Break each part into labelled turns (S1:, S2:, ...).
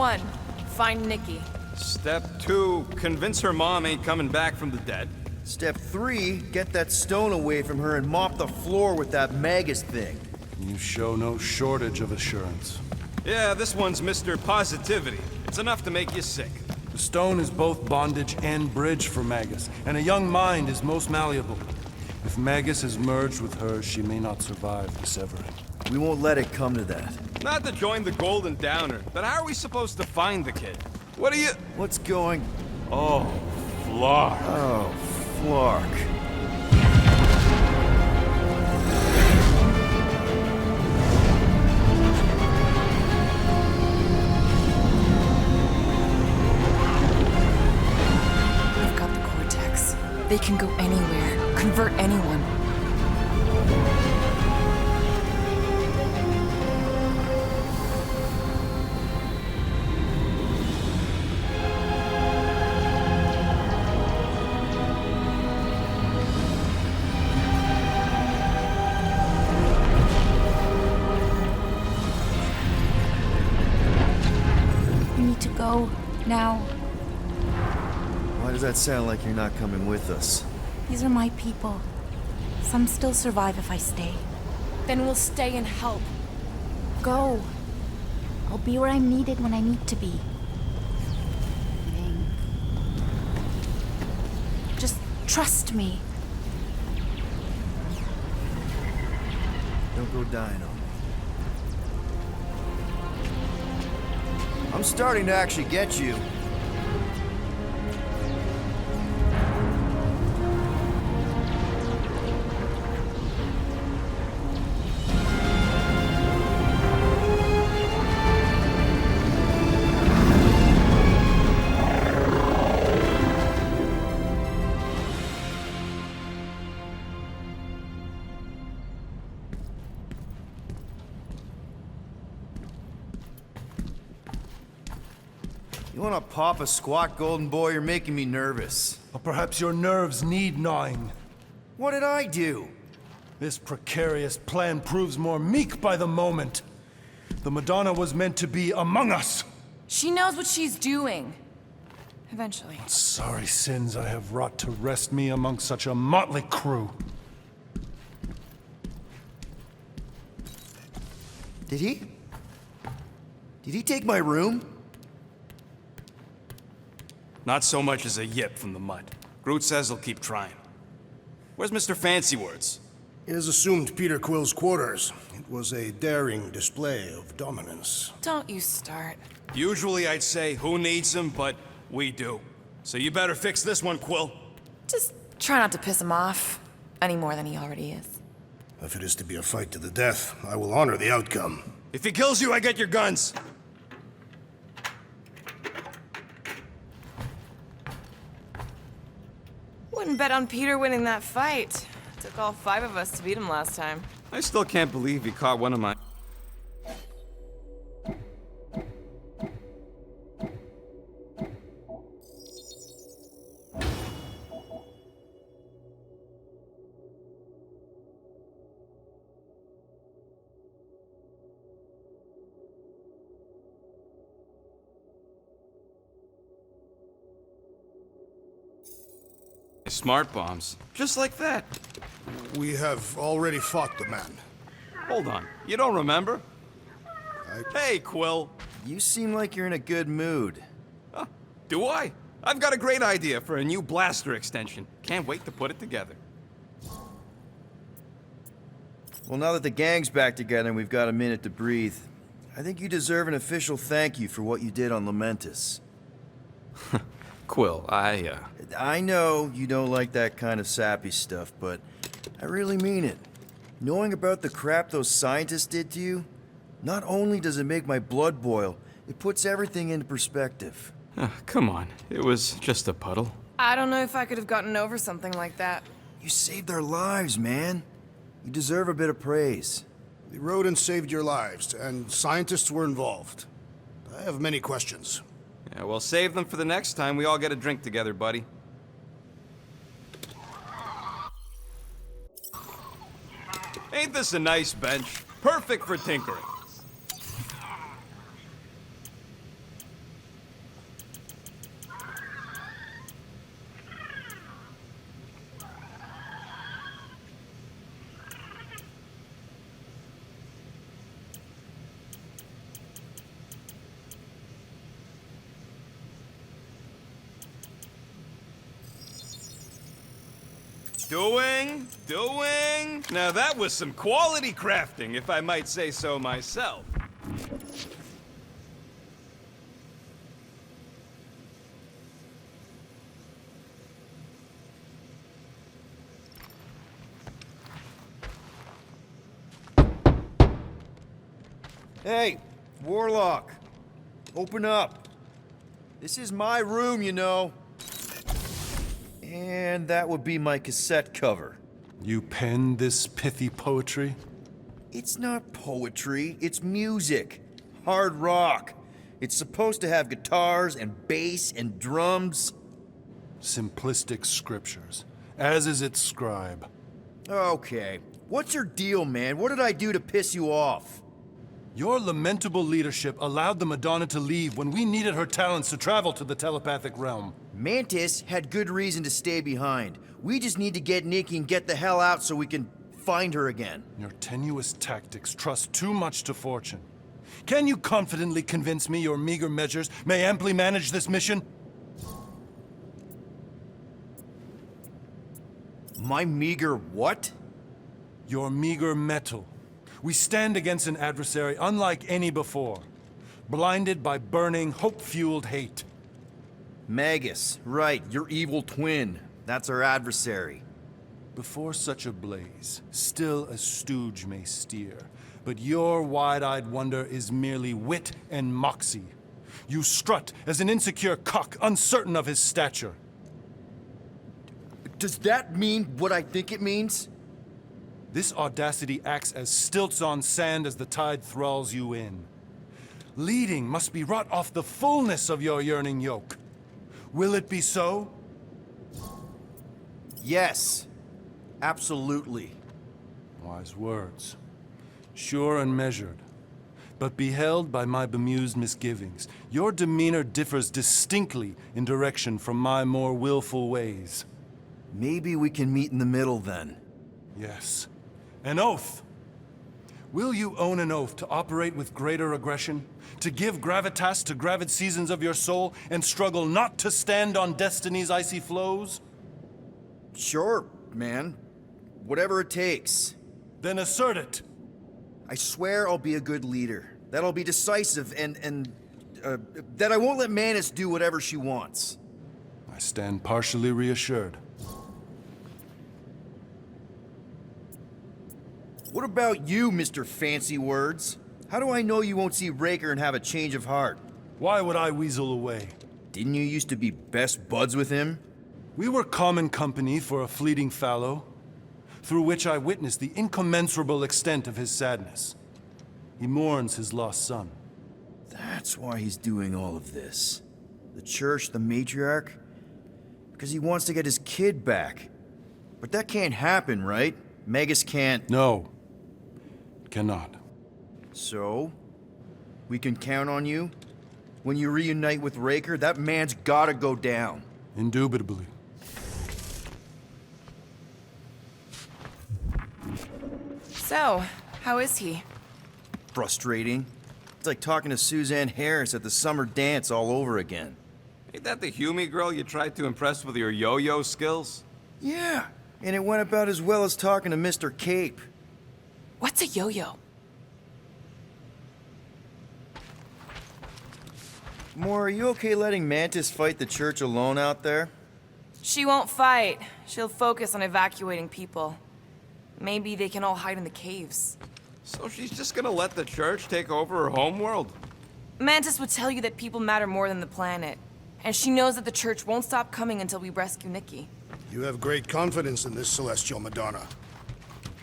S1: 1, find Nikki.
S2: Step 2, convince her mom ain't coming back from the dead.
S3: Step 3, get that stone away from her and mop the floor with that Magus thing.
S4: You show no shortage of assurance.
S2: Yeah, this one's Mr. Positivity. It's enough to make you sick.
S4: The stone is both bondage and bridge for Magus, and a young mind is most malleable. If Magus is merged with her, she may not survive the severing.
S3: We won't let it come to that.
S2: Not to join the Golden Downer, but how are we supposed to find the kid? What are you...
S3: What's going...
S2: Oh, Flark.
S3: Oh, Flark.
S1: I've got the Cortex. They can go anywhere, convert anyone.
S5: Go now.
S3: Why does that sound like you're not coming with us?
S5: These are my people. Some still survive if I stay.
S1: Then we'll stay and help.
S5: Go. I'll be where I'm needed when I need to be. Just trust me.
S3: Don't go dying on me. I'm starting to actually get you. You wanna pop a squat, Golden Boy? You're making me nervous.
S4: Or perhaps your nerves need gnawing.
S3: What did I do?
S4: This precarious plan proves more meek by the moment. The Madonna was meant to be among us.
S1: She knows what she's doing. Eventually.
S4: Sorry sins I have wrought to wrest me among such a motley crew.
S3: Did he? Did he take my room?
S2: Not so much as a yip from the mud. Groot says he'll keep trying. Where's Mr. Fancy Words?
S6: It is assumed Peter Quill's quarters. It was a daring display of dominance.
S1: Don't you start.
S2: Usually I'd say, who needs him, but we do. So you better fix this one, Quill.
S1: Just try not to piss him off any more than he already is.
S6: If it is to be a fight to the death, I will honor the outcome.
S2: If he kills you, I get your guns.
S1: Wouldn't bet on Peter winning that fight. Took all 5 of us to beat him last time.
S2: I still can't believe he caught one of my... smart bombs. Just like that.
S6: We have already fought the man.
S2: Hold on. You don't remember? Hey, Quill.
S3: You seem like you're in a good mood.
S2: Huh, do I? I've got a great idea for a new blaster extension. Can't wait to put it together.
S3: Well, now that the gang's back together and we've got a minute to breathe, I think you deserve an official thank you for what you did on Lamentus.
S2: Quill,
S3: I know you don't like that kind of sappy stuff, but I really mean it. Knowing about the crap those scientists did to you, not only does it make my blood boil, it puts everything into perspective.
S2: Come on. It was just a puddle.
S1: I don't know if I could have gotten over something like that.
S3: You saved our lives, man. You deserve a bit of praise.
S6: The rodents saved your lives, and scientists were involved. I have many questions.
S2: Yeah, well, save them for the next time we all get a drink together, buddy. Ain't this a nice bench? Perfect for tinkering. Doing. Now that was some quality crafting, if I might say so myself.
S3: Hey, Warlock. Open up. This is my room, you know. And that would be my cassette cover.
S4: You penned this pithy poetry?
S3: It's not poetry, it's music. Hard rock. It's supposed to have guitars and bass and drums.
S4: Simplistic scriptures, as is its scribe.
S3: Okay. What's your deal, man? What did I do to piss you off?
S4: Your lamentable leadership allowed the Madonna to leave when we needed her talents to travel to the telepathic realm.
S3: Mantis had good reason to stay behind. We just need to get Nikki and get the hell out so we can find her again.
S4: Your tenuous tactics trust too much to fortune. Can you confidently convince me your meager measures may amply manage this mission?
S3: My meager what?
S4: Your meager metal. We stand against an adversary unlike any before, blinded by burning, hope-fueled hate.
S3: Magus, right, your evil twin. That's our adversary.
S4: Before such a blaze, still a stooge may steer, but your wide-eyed wonder is merely wit and moxie. You strut as an insecure cock, uncertain of his stature.
S3: Does that mean what I think it means?
S4: This audacity acts as stilts on sand as the tide thralls you in. Leading must be wrought off the fullness of your yearning yoke. Will it be so?
S3: Yes. Absolutely.
S4: Wise words. Sure and measured. But beheld by my bemused misgivings, your demeanor differs distinctly in direction from my more willful ways.
S3: Maybe we can meet in the middle then.
S4: Yes. An oath! Will you own an oath to operate with greater aggression? To give gravitas to gravid seasons of your soul and struggle not to stand on destiny's icy flows?
S3: Sure, man. Whatever it takes.
S4: Then assert it!
S3: I swear I'll be a good leader. That I'll be decisive and that I won't let Mantis do whatever she wants.
S4: I stand partially reassured.
S3: What about you, Mr. Fancy Words? How do I know you won't see Raker and have a change of heart?
S4: Why would I weasel away?
S3: Didn't you used to be best buds with him?
S4: We were common company for a fleeting fallow, through which I witnessed the incommensurable extent of his sadness. He mourns his lost son.
S3: That's why he's doing all of this. The church, the matriarch? Because he wants to get his kid back. But that can't happen, right? Magus can't...
S4: No. Cannot.
S3: So? We can count on you? When you reunite with Raker, that man's gotta go down.
S4: Indubitably.
S1: So, how is he?
S3: Frustrating. It's like talking to Suzanne Harris at the summer dance all over again.
S2: Ain't that the Hume girl you tried to impress with your yo-yo skills?
S3: Yeah, and it went about as well as talking to Mr. Cape.
S1: What's a yo-yo?
S3: Moore, are you okay letting Mantis fight the church alone out there?
S1: She won't fight. She'll focus on evacuating people. Maybe they can all hide in the caves.
S2: So she's just gonna let the church take over her homeworld?
S1: Mantis would tell you that people matter more than the planet. And she knows that the church won't stop coming until we rescue Nikki.
S6: You have great confidence in this celestial Madonna.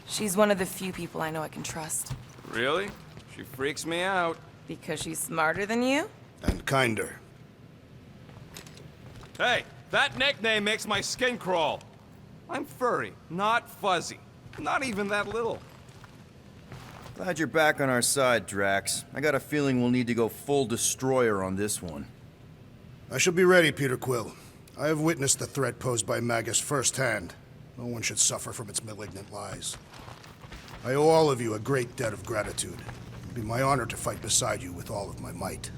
S1: She's one of the few people I know I can trust.
S2: Really? She freaks me out.
S1: Because she's smarter than you?
S6: And kinder.
S2: Hey, that nickname makes my skin crawl. I'm furry, not fuzzy. Not even that little.
S3: Glad you're back on our side, Drax. I got a feeling we'll need to go full destroyer on this one.
S6: I shall be ready, Peter Quill. I have witnessed the threat posed by Magus firsthand. No one should suffer from its malignant lies. I owe all of you a great debt of gratitude. It'd be my honor to fight beside you with all of my might.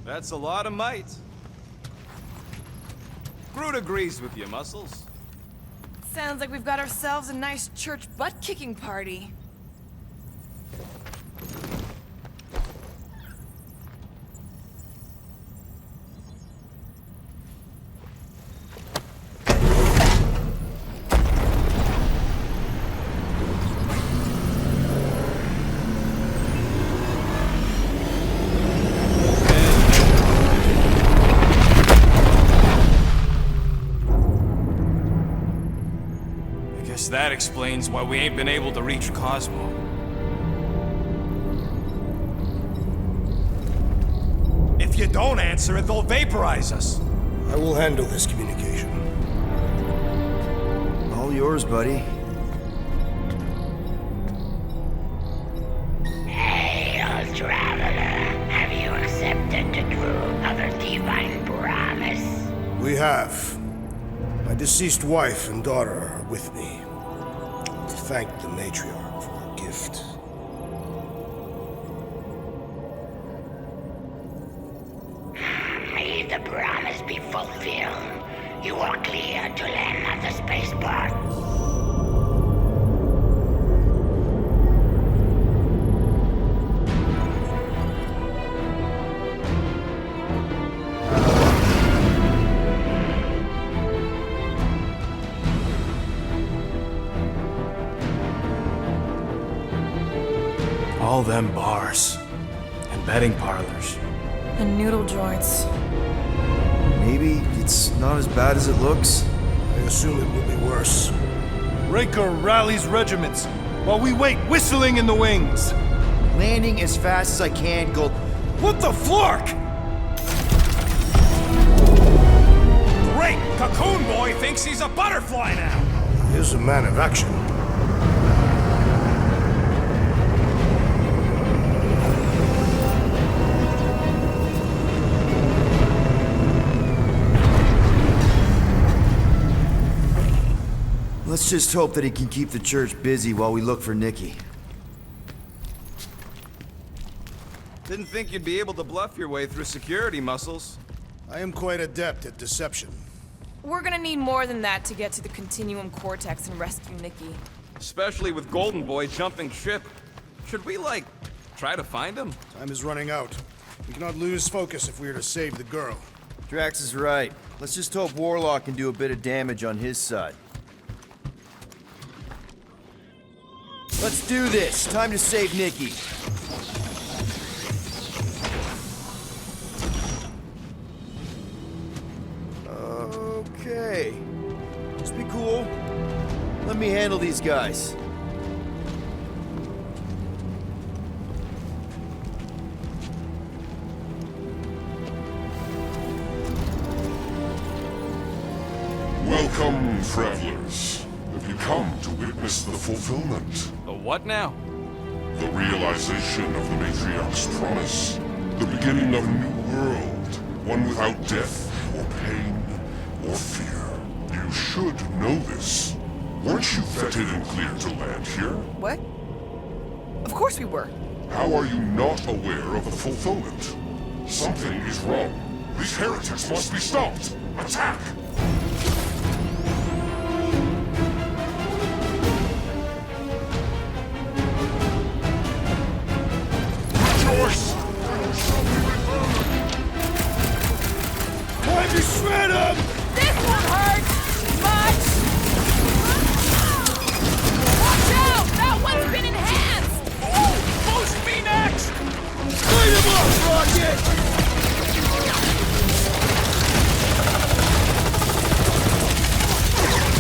S2: That's a lot of might. Groot agrees with you, Muscles.
S1: Sounds like we've got ourselves a nice church butt-kicking party.
S2: Guess that explains why we ain't been able to reach Cosmo. If you don't answer it, they'll vaporize us.
S6: I will handle this communication.
S3: All yours, buddy.
S7: Hail, traveler. Have you accepted the truth of the divine promise?
S6: We have. My deceased wife and daughter are with me. To thank the matriarch for her gift.
S7: May the promise be fulfilled. You are clear to land at the spaceport.
S2: All them bars and betting parlors.
S1: And noodle joints.
S3: Maybe it's not as bad as it looks.
S6: I assume it will be worse.
S4: Raker rallies regiments while we wait whistling in the wings.
S3: Landing as fast as I can, Gold.
S2: What the flark? Great! Cocoon Boy thinks he's a butterfly now!
S6: He is a man of action.
S3: Let's just hope that he can keep the church busy while we look for Nikki.
S2: Didn't think you'd be able to bluff your way through security muscles.
S6: I am quite adept at deception.
S1: We're gonna need more than that to get to the Continuum Cortex and rescue Nikki.
S2: Especially with Golden Boy jumping ship. Should we, like, try to find him?
S6: Time is running out. We cannot lose focus if we are to save the girl.
S3: Drax is right. Let's just hope Warlock can do a bit of damage on his side. Let's do this. Time to save Nikki. Okay. Just be cool. Let me handle these guys.
S8: Welcome, travelers. Have you come to witness the fulfillment?
S2: The what now?
S8: The realization of the Matriarch's promise? The beginning of a new world, one without death, or pain, or fear. You should know this. Weren't you vetted and cleared to land here?
S1: What? Of course we were.
S8: How are you not aware of the fulfillment? Something is wrong. These heretics must be stopped. Attack! Rejoice!
S6: Time to shred him!
S1: This one hurts! Much! Watch out! That one's been enhanced!
S2: Boost me next!
S3: Light him up, Rocket!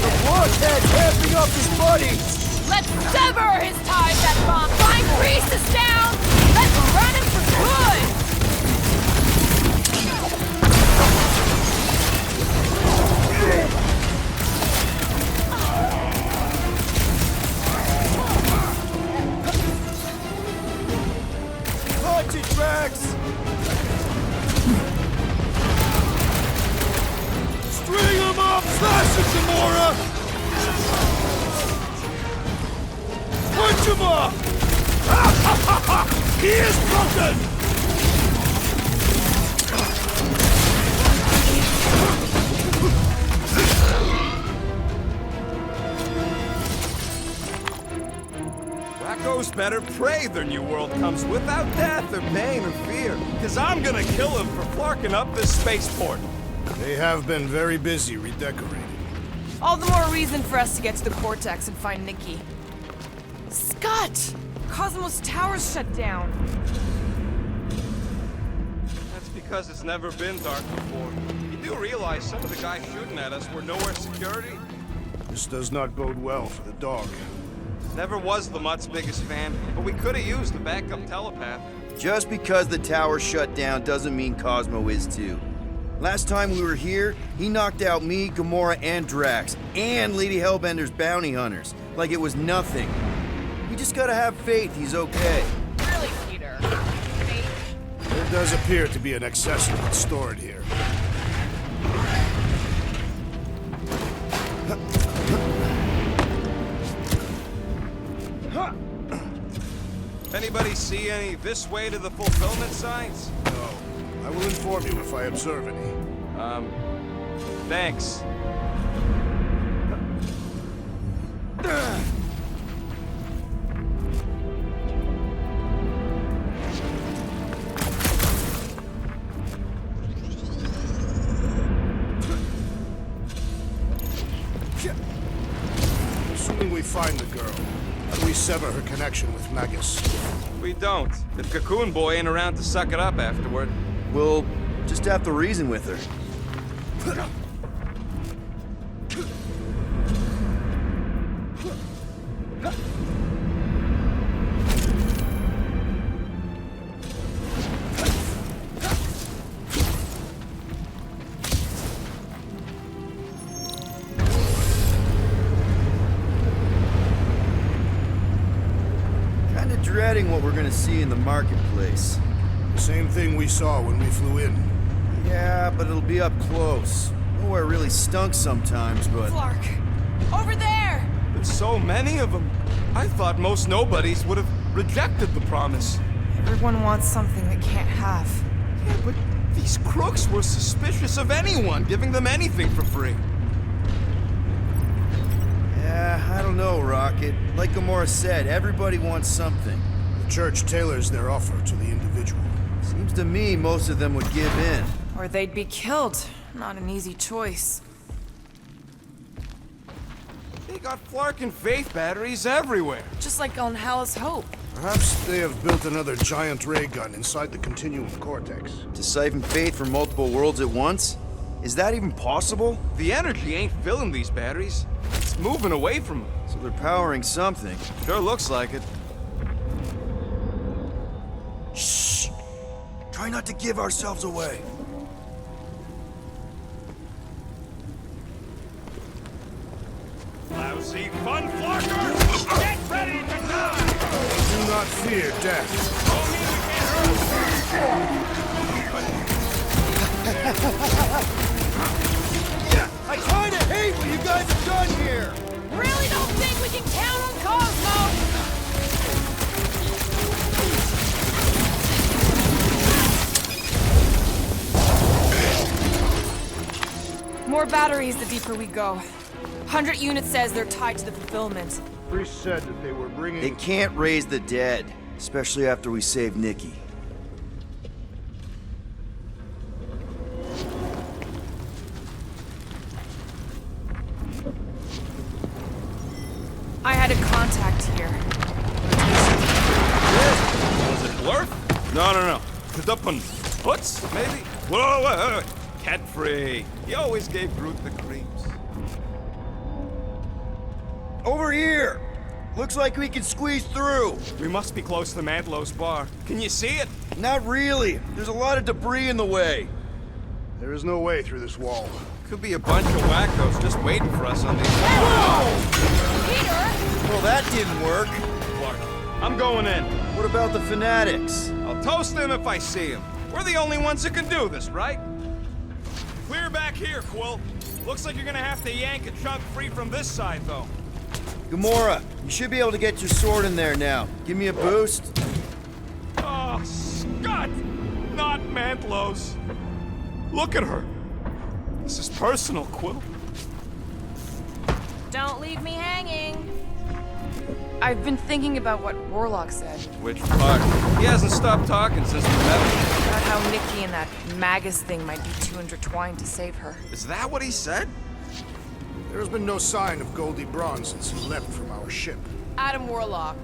S3: The blockhead's amping up his buddies!
S1: Let's sever his ties, that bomb! Find Priest is down! Let's run him for good!
S3: Punch it, Drax!
S6: String him up! Slash it, Gamora! Punch him up! He is broken!
S2: goes better pray their new world comes without death or pain or fear. Cause I'm gonna kill them for flarking up this spaceport.
S6: They have been very busy redecorating.
S1: All the more reason for us to get to the Cortex and find Nikki. Scott! Cosmos Tower's shut down.
S2: That's because it's never been dark before. You do realize some of the guys shooting at us were nowhere security?
S6: This does not bode well for the dog.
S2: Never was the Mutt's biggest fan, but we could have used a backup telepath.
S3: Just because the tower shut down doesn't mean Cosmo is too. Last time we were here, he knocked out me, Gamora, and Drax, and Lady Hellbender's bounty hunters, like it was nothing. You just gotta have faith he's okay.
S1: Really, Peter?
S6: There does appear to be an accessory stored here.
S2: Anybody see any this way to the fulfillment signs?
S6: No. I will inform you if I observe any.
S2: Thanks.
S6: Assuming we find the girl, how do we sever her connection with Magus?
S2: We don't. If Cocoon Boy ain't around to suck it up afterward.
S3: We'll just have to reason with her. Kinda dreading what we're gonna see in the marketplace.
S6: The same thing we saw when we flew in.
S3: Yeah, but it'll be up close. Nowhere really stunk sometimes, but...
S1: Clark! Over there!
S2: There's so many of them. I thought most nobodies would have rejected the promise.
S1: Everyone wants something they can't have.
S2: Yeah, but these crooks were suspicious of anyone giving them anything for free.
S3: Yeah, I don't know, Rocket. Like Gamora said, everybody wants something.
S6: The church tailors their offer to the individual.
S3: Seems to me most of them would give in.
S1: Or they'd be killed. Not an easy choice.
S2: They got Flark and Faith batteries everywhere.
S1: Just like on Hallis Hope.
S6: Perhaps they have built another giant ray gun inside the Continuum Cortex.
S3: To siphon Faith from multiple worlds at once? Is that even possible?
S2: The energy ain't filling these batteries. It's moving away from them.
S3: So they're powering something.
S2: Sure looks like it.
S3: Shh! Try not to give ourselves away.
S2: Lousy fun flarkers! Get ready to die!
S6: Do not fear death.
S3: I kinda hate what you guys have done here!
S1: Really don't think we can count on Cosmo! More batteries the deeper we go. 100 units says they're tied to the fulfillment.
S6: Priest said that they were bringing...
S3: They can't raise the dead, especially after we save Nikki.
S1: I had a contact here.
S2: Was it Blurf? No. Kadupan Putz, maybe? Whoa. Cat free. He always gave Groot the creeps.
S3: Over here! Looks like we can squeeze through.
S2: We must be close to Mantlo's bar. Can you see it?
S3: Not really. There's a lot of debris in the way.
S6: There is no way through this wall.
S2: Could be a bunch of wackos just waiting for us on these.
S1: Peter!
S3: Well, that didn't work.
S2: Clark, I'm going in.
S3: What about the fanatics?
S2: I'll toast them if I see them. We're the only ones that can do this, right? Clear back here, Quill. Looks like you're gonna have to yank a chunk free from this side, though.
S3: Gamora, you should be able to get your sword in there now. Give me a boost.
S2: Oh, Scott! Not Mantlo's. Look at her. This is personal, Quill.
S1: Don't leave me hanging. I've been thinking about what Warlock said.
S2: Which part? He hasn't stopped talking since we met him.
S1: About how Nikki and that Magus thing might be too intertwined to save her.
S2: Is that what he said?
S6: There has been no sign of Goldie Braun since he left from our ship.
S1: Adam Warlock.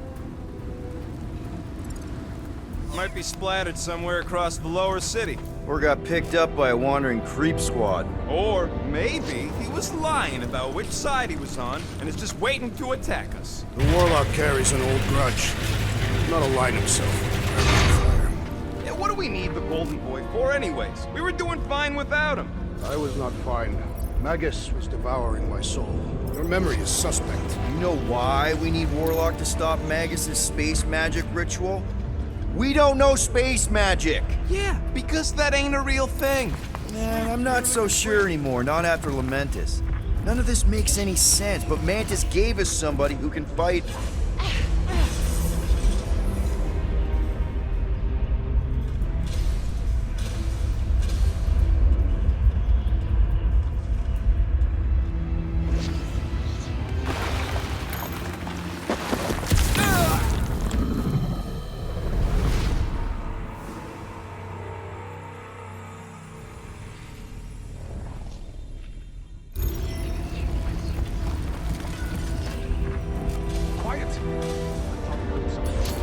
S2: Might be splattered somewhere across the lower city.
S3: Or got picked up by a wandering creep squad.
S2: Or maybe he was lying about which side he was on and is just waiting to attack us.
S6: The Warlock carries an old grudge. Not align himself with the Fire.
S2: Yeah, what do we need the Golden Boy for anyways? We were doing fine without him.
S6: I was not fine. Magus was devouring my soul. Your memory is suspect.
S3: You know why we need Warlock to stop Magus's space magic ritual? We don't know space magic!
S2: Yeah, because that ain't a real thing.
S3: I'm not so sure anymore, not after Lamentus. None of this makes any sense, but Mantis gave us somebody who can fight.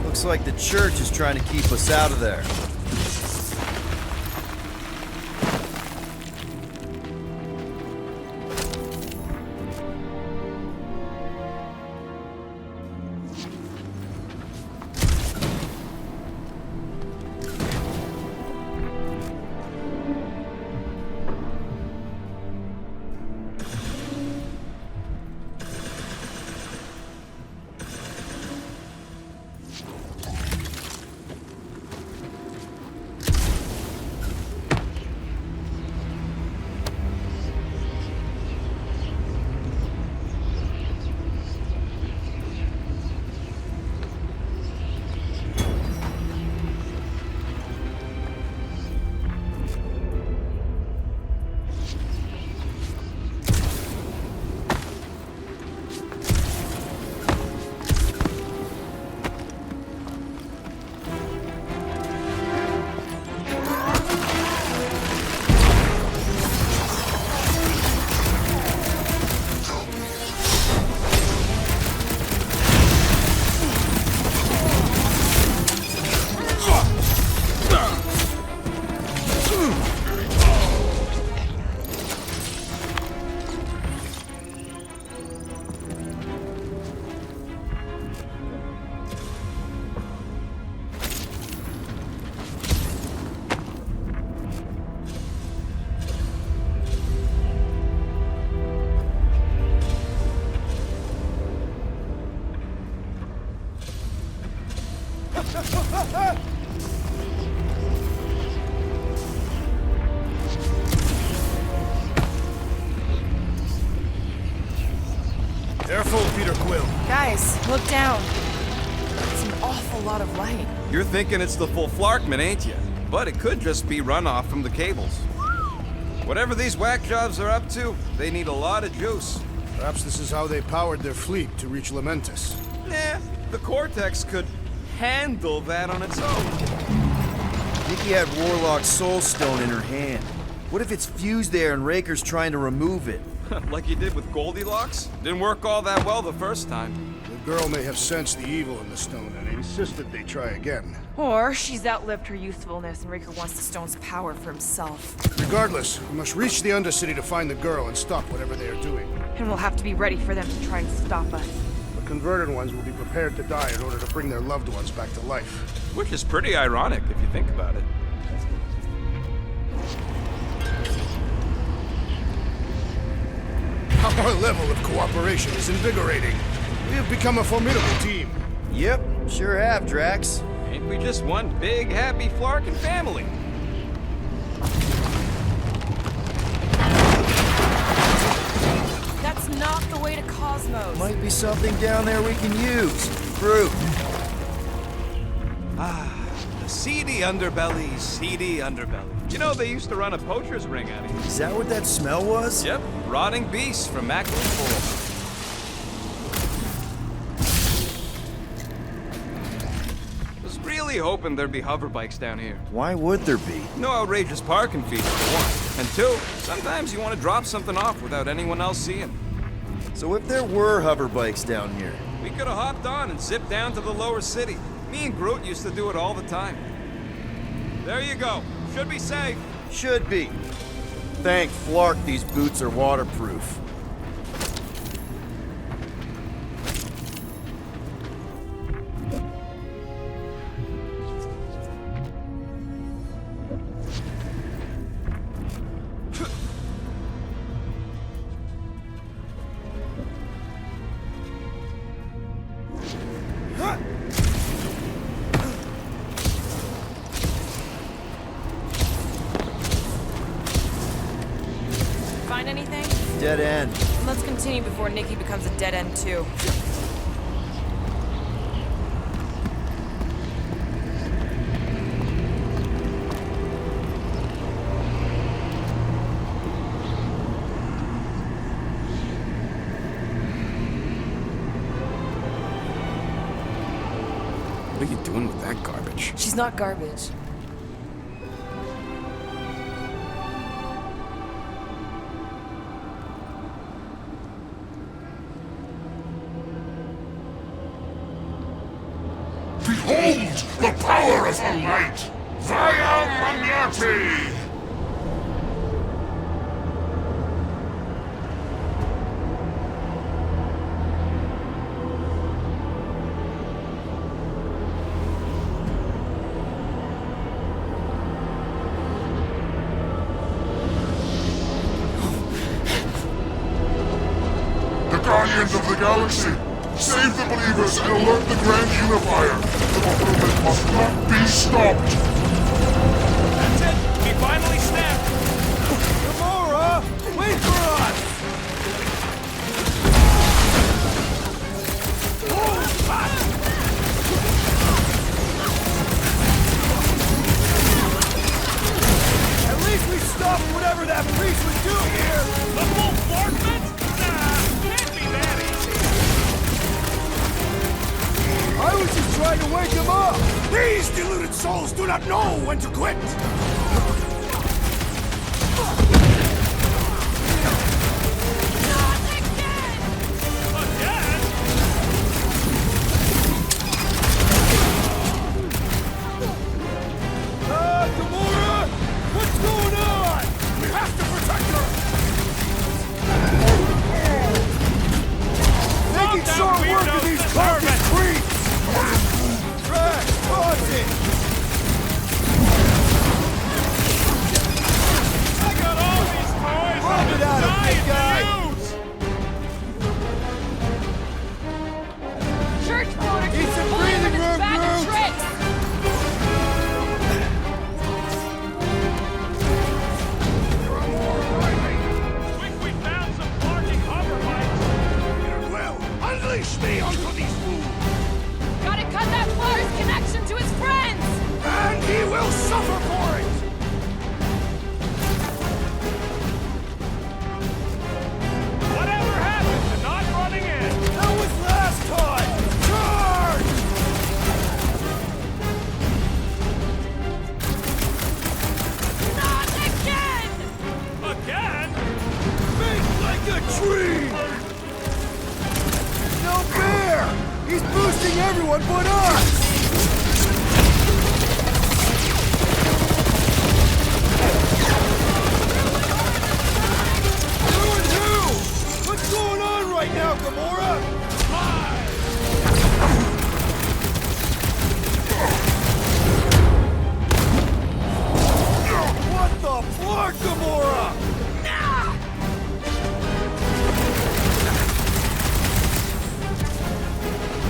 S3: Looks like the church is trying to keep us out of there.
S6: Careful, Peter Quill.
S1: Guys, look down. It's an awful lot of light.
S2: You're thinking it's the full Flarkman, ain't you? But it could just be runoff from the cables. Whatever these whack jobs are up to, they need a lot of juice.
S6: Perhaps this is how they powered their fleet to reach Lamentus.
S2: Nah, the Cortex could handle that on its own.
S3: Nikki had Warlock's soul stone in her hand. What if it's fused there and Raker's trying to remove it?
S2: Like you did with Goldilocks? Didn't work all that well the first time.
S6: The girl may have sensed the evil in the stone and insisted they try again.
S1: Or she's outlived her usefulness and Raker wants the stone's power for himself.
S6: Regardless, we must reach the Undercity to find the girl and stop whatever they are doing.
S1: And we'll have to be ready for them to try and stop us.
S6: The converted ones will be prepared to die in order to bring their loved ones back to life.
S2: Which is pretty ironic if you think about it.
S6: Our level of cooperation is invigorating. We have become a formidable team.
S3: Yep, sure have, Drax.
S2: Ain't we just one big, happy Flarkin family?
S1: That's not the way to Cosmos.
S3: Might be something down there we can use. Fruit.
S2: The seedy underbelly. You know, they used to run a poacher's ring out of here.
S3: Is that what that smell was?
S2: Yep, rotting beasts from Macklin Pool. really hoping there'd be hover bikes down here.
S3: Why would there be?
S2: No outrageous parking fees, for one. And two, sometimes you want to drop something off without anyone else seeing.
S3: So if there were hover bikes down here,
S2: We could have hopped on and zipped down to the lower city. Me and Groot used to do it all the time. There you go. Should be safe.
S3: should be. Thank Flark these boots are waterproof.
S1: Find anything?
S3: Dead end.
S1: Let's continue before Nikki becomes a dead end too.
S9: What are you doing with that garbage?
S1: She's not garbage.
S8: Behold the power of the light! Vaya Magnati! The Guardians of the Galaxy! Save the believers and alert the Grand Unifier! The fulfillment must not be stopped!
S2: That's it. He finally snapped.
S3: Gamora! Wait for us! At least we stopped whatever that priest was doing here!
S2: The full Flarkman? Nah, can't be that easy.
S3: I was just trying to wake him up!
S6: These deluded souls do not know when to quit!
S2: Again?
S3: Gamora! What's going on?
S6: We have to protect her!
S3: Making
S2: that
S3: short work
S2: weirdo
S3: of these
S2: deserve
S3: carcass
S2: it.
S3: creeps! Drax, pause it!
S2: I got all these toys.
S3: Pop it out, big guy.
S1: Church motor
S3: Need some breathing room,
S1: bag of
S3: Groot.
S1: tricks!
S2: Think we found some parking hover bikes.
S6: Peter Quill, unleash me onto these fools!
S1: Gotta cut that Flar's connection to his friends!
S6: And he will suffer for it!
S2: Whatever happened to not running in?
S3: That was last time! Charge!
S1: Not again!
S2: Again?
S3: Think like a tree! No fair! He's boosting everyone but us! You and who? What's going on right now, Gamora? What the fuck, Gamora?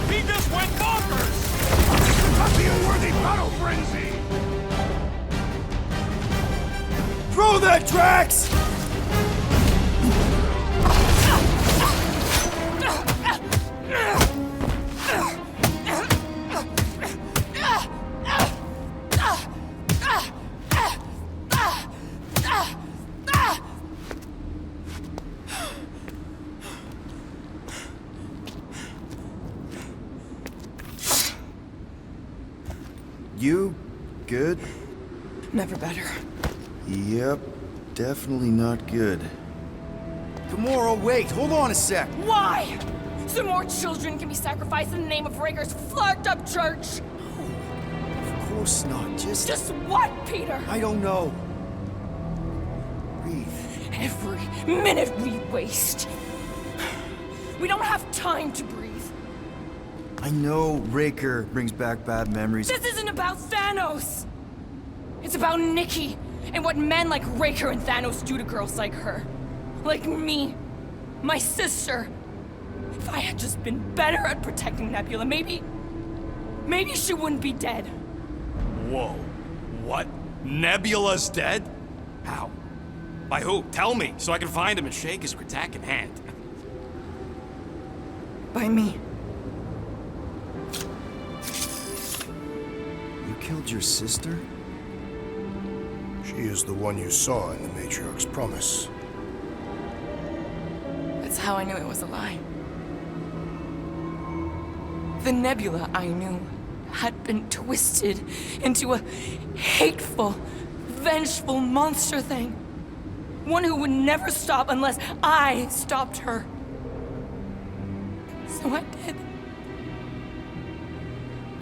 S2: He just went bonkers.
S6: This could not be a worthy battle frenzy!
S3: Throw that, Drax! You? Good?
S1: Never better.
S3: Yep, definitely not good. Gamora, wait, hold on a sec.
S1: Why? So more children can be sacrificed in the name of Raker's flagged up church?
S3: Of course not,
S1: Just what, Peter?
S3: I don't know. Breathe.
S1: Every minute we waste. We don't have time to breathe.
S3: I know Raker brings back bad memories.
S1: This isn't about Thanos. It's about Nikki and what men like Raker and Thanos do to girls like her. Like me. My sister. If I had just been better at protecting Nebula, maybe she wouldn't be dead.
S2: Whoa. What? Nebula's dead? How? By who? Tell me, so I can find him and shake his Kratak in hand.
S1: By me.
S3: You killed your sister?
S6: She is the one you saw in the Matriarch's promise.
S1: That's how I knew it was a lie. The Nebula I knew had been twisted into a hateful, vengeful monster thing. One who would never stop unless I stopped her. So I did.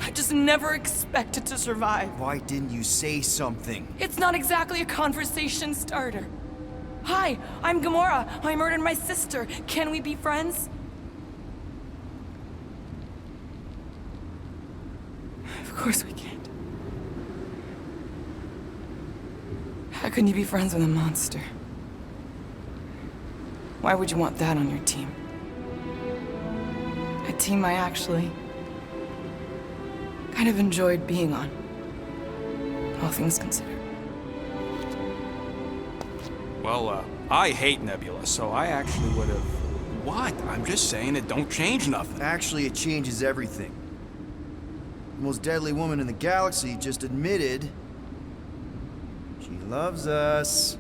S1: I just never expected to survive.
S3: Why didn't you say something?
S1: It's not exactly a conversation starter. Hi, I'm Gamora. I murdered my sister. Can we be friends? Of course we can't. How can you be friends with a monster? Why would you want that on your team? A team I actually kind of enjoyed being on, all things considered.
S2: Well, I hate Nebula, so I actually would have... What? I'm just saying it don't change nothing.
S3: Actually, it changes everything. The most deadly woman in the galaxy just admitted she loves us.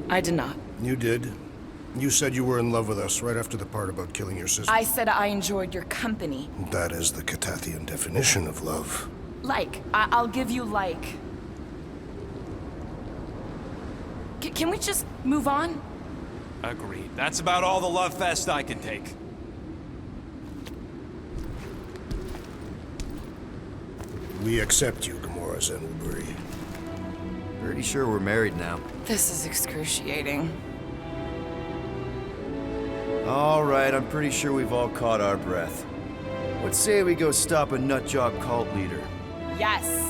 S1: I did not.
S6: You did. You said you were in love with us right after the part about killing your sister.
S1: I said I enjoyed your company.
S6: That is the Catathian definition of love.
S1: I'll give you like. Can we just move on?
S2: Agreed. That's about all the love fest I can take.
S6: We accept you, Gamora Zenwalbury.
S3: Pretty sure we're married now.
S1: This is excruciating.
S3: All right, I'm pretty sure we've all caught our breath. Let's say we go stop a nutjob cult leader.
S1: Yes.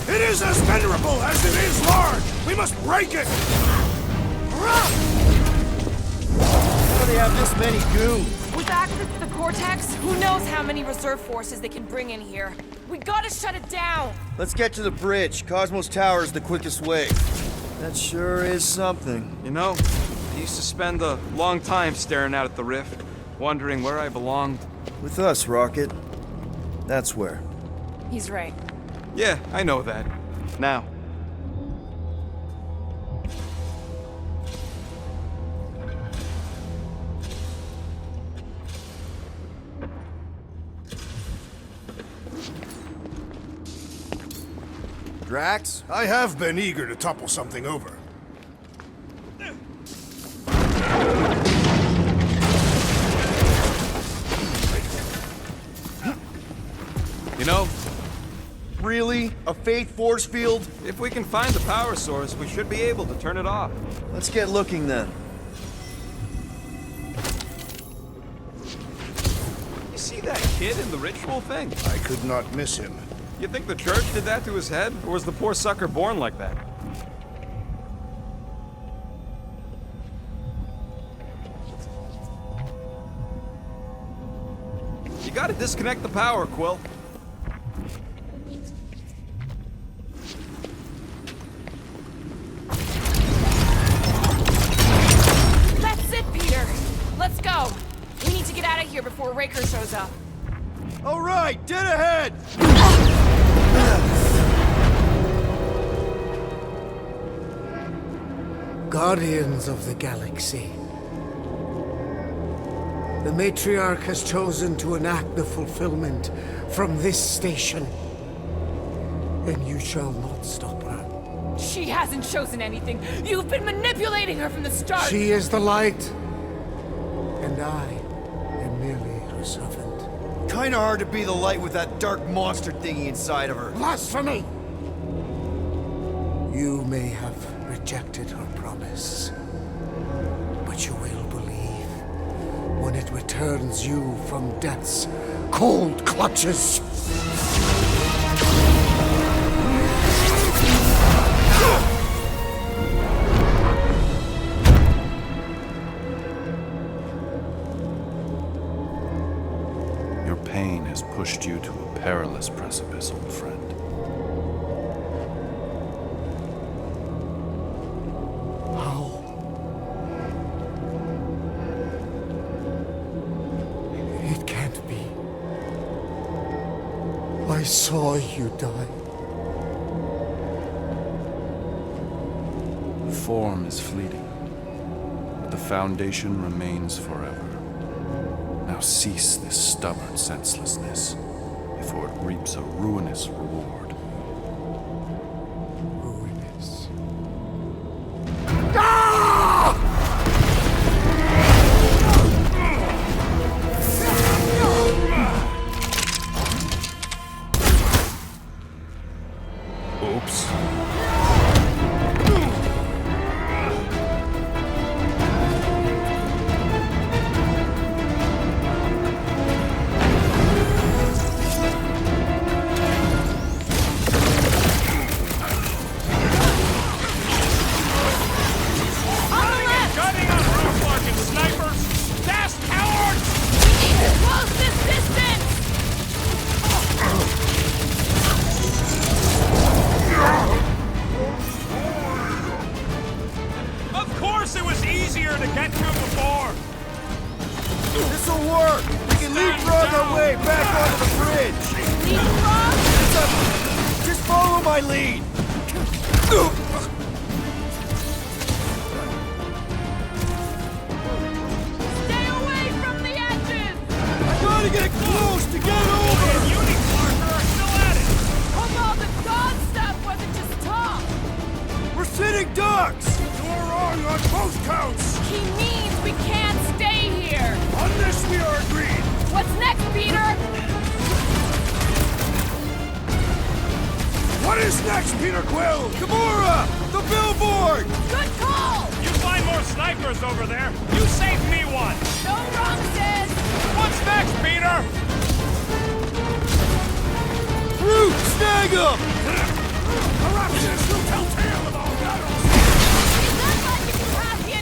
S6: It is as venerable as it is large! We must break it!
S3: How do they have this many goons?
S1: With access to the Cortex, who knows how many reserve forces they can bring in here. We gotta shut it down!
S3: Let's get to the bridge. Cosmos Tower is the quickest way. That sure is something.
S2: You know, I used to spend a long time staring out at the rift, wondering where I belonged.
S3: With us, Rocket. That's where.
S1: He's right.
S2: Yeah, I know that. Now.
S3: Drax?
S6: I have been eager to topple something over.
S2: You know,
S3: Really? A faith force field?
S2: if we can find the power source, we should be able to turn it off.
S3: Let's get looking then.
S2: You see that kid in the ritual thing?
S6: I could not miss him.
S2: You think the church did that to his head, or was the poor sucker born like that? You gotta disconnect the power, Quill.
S1: That's it, Peter! Let's go! We need to get out of here before Raker shows up.
S3: All right, dead ahead!
S10: Guardians of the Galaxy. The Matriarch has chosen to enact the fulfillment from this station. And you shall not stop her.
S1: She hasn't chosen anything. You've been manipulating her from the start.
S10: She is the light. And I am merely her servant.
S3: Kinda hard to be the light with that dark monster thingy inside of her.
S10: Blasphemy! You may have rejected her promise, but you will believe when it returns you from death's cold clutches.
S4: Your pain has pushed you to a perilous precipice, old friend.
S10: How? It can't be. I saw you die.
S4: Form is fleeting, but the foundation remains forever. Now cease this stubborn senselessness, before it reaps a ruinous reward.
S10: Ruinous.
S4: Oops.
S1: On the left!
S2: Gunning on roof larkin snipers! Fast cowards!
S1: Close this distance!
S2: Of course it was easier to get to before!
S3: This'll work! We can leapfrog our way back onto the bridge!
S1: Leapfrog?
S3: Just follow my lead!
S1: Stay away from the edges!
S3: I gotta get close to get over!
S2: Unicorn are still at it!
S1: Hold on, the god stuff wasn't just talk!
S3: We're sitting ducks!
S6: You're wrong on both counts!
S1: He means we can't stay here!
S6: On this we are agreed!
S1: What's next, Peter?
S6: What is next, Peter Quill?
S3: Gamora! The billboard!
S1: Good call!
S2: You find more snipers over there! You saved me one!
S1: No wrong, sis!
S2: What's next, Peter?
S3: Root! Snag him!
S6: Corruption will tell tale of all battles!
S1: It looks like you can pass the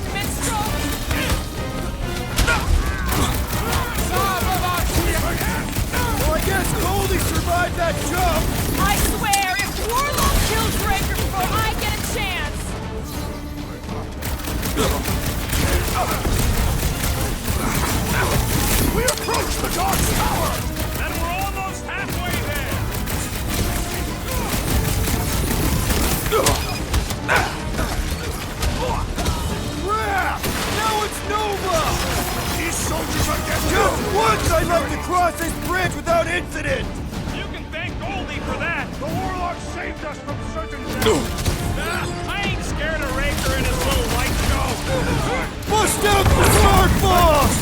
S3: incident!
S2: You can thank Goldie for that!
S6: The Warlock saved us from certain death!
S2: I ain't scared of Raker and his little light show!
S3: Bust out the sword boss!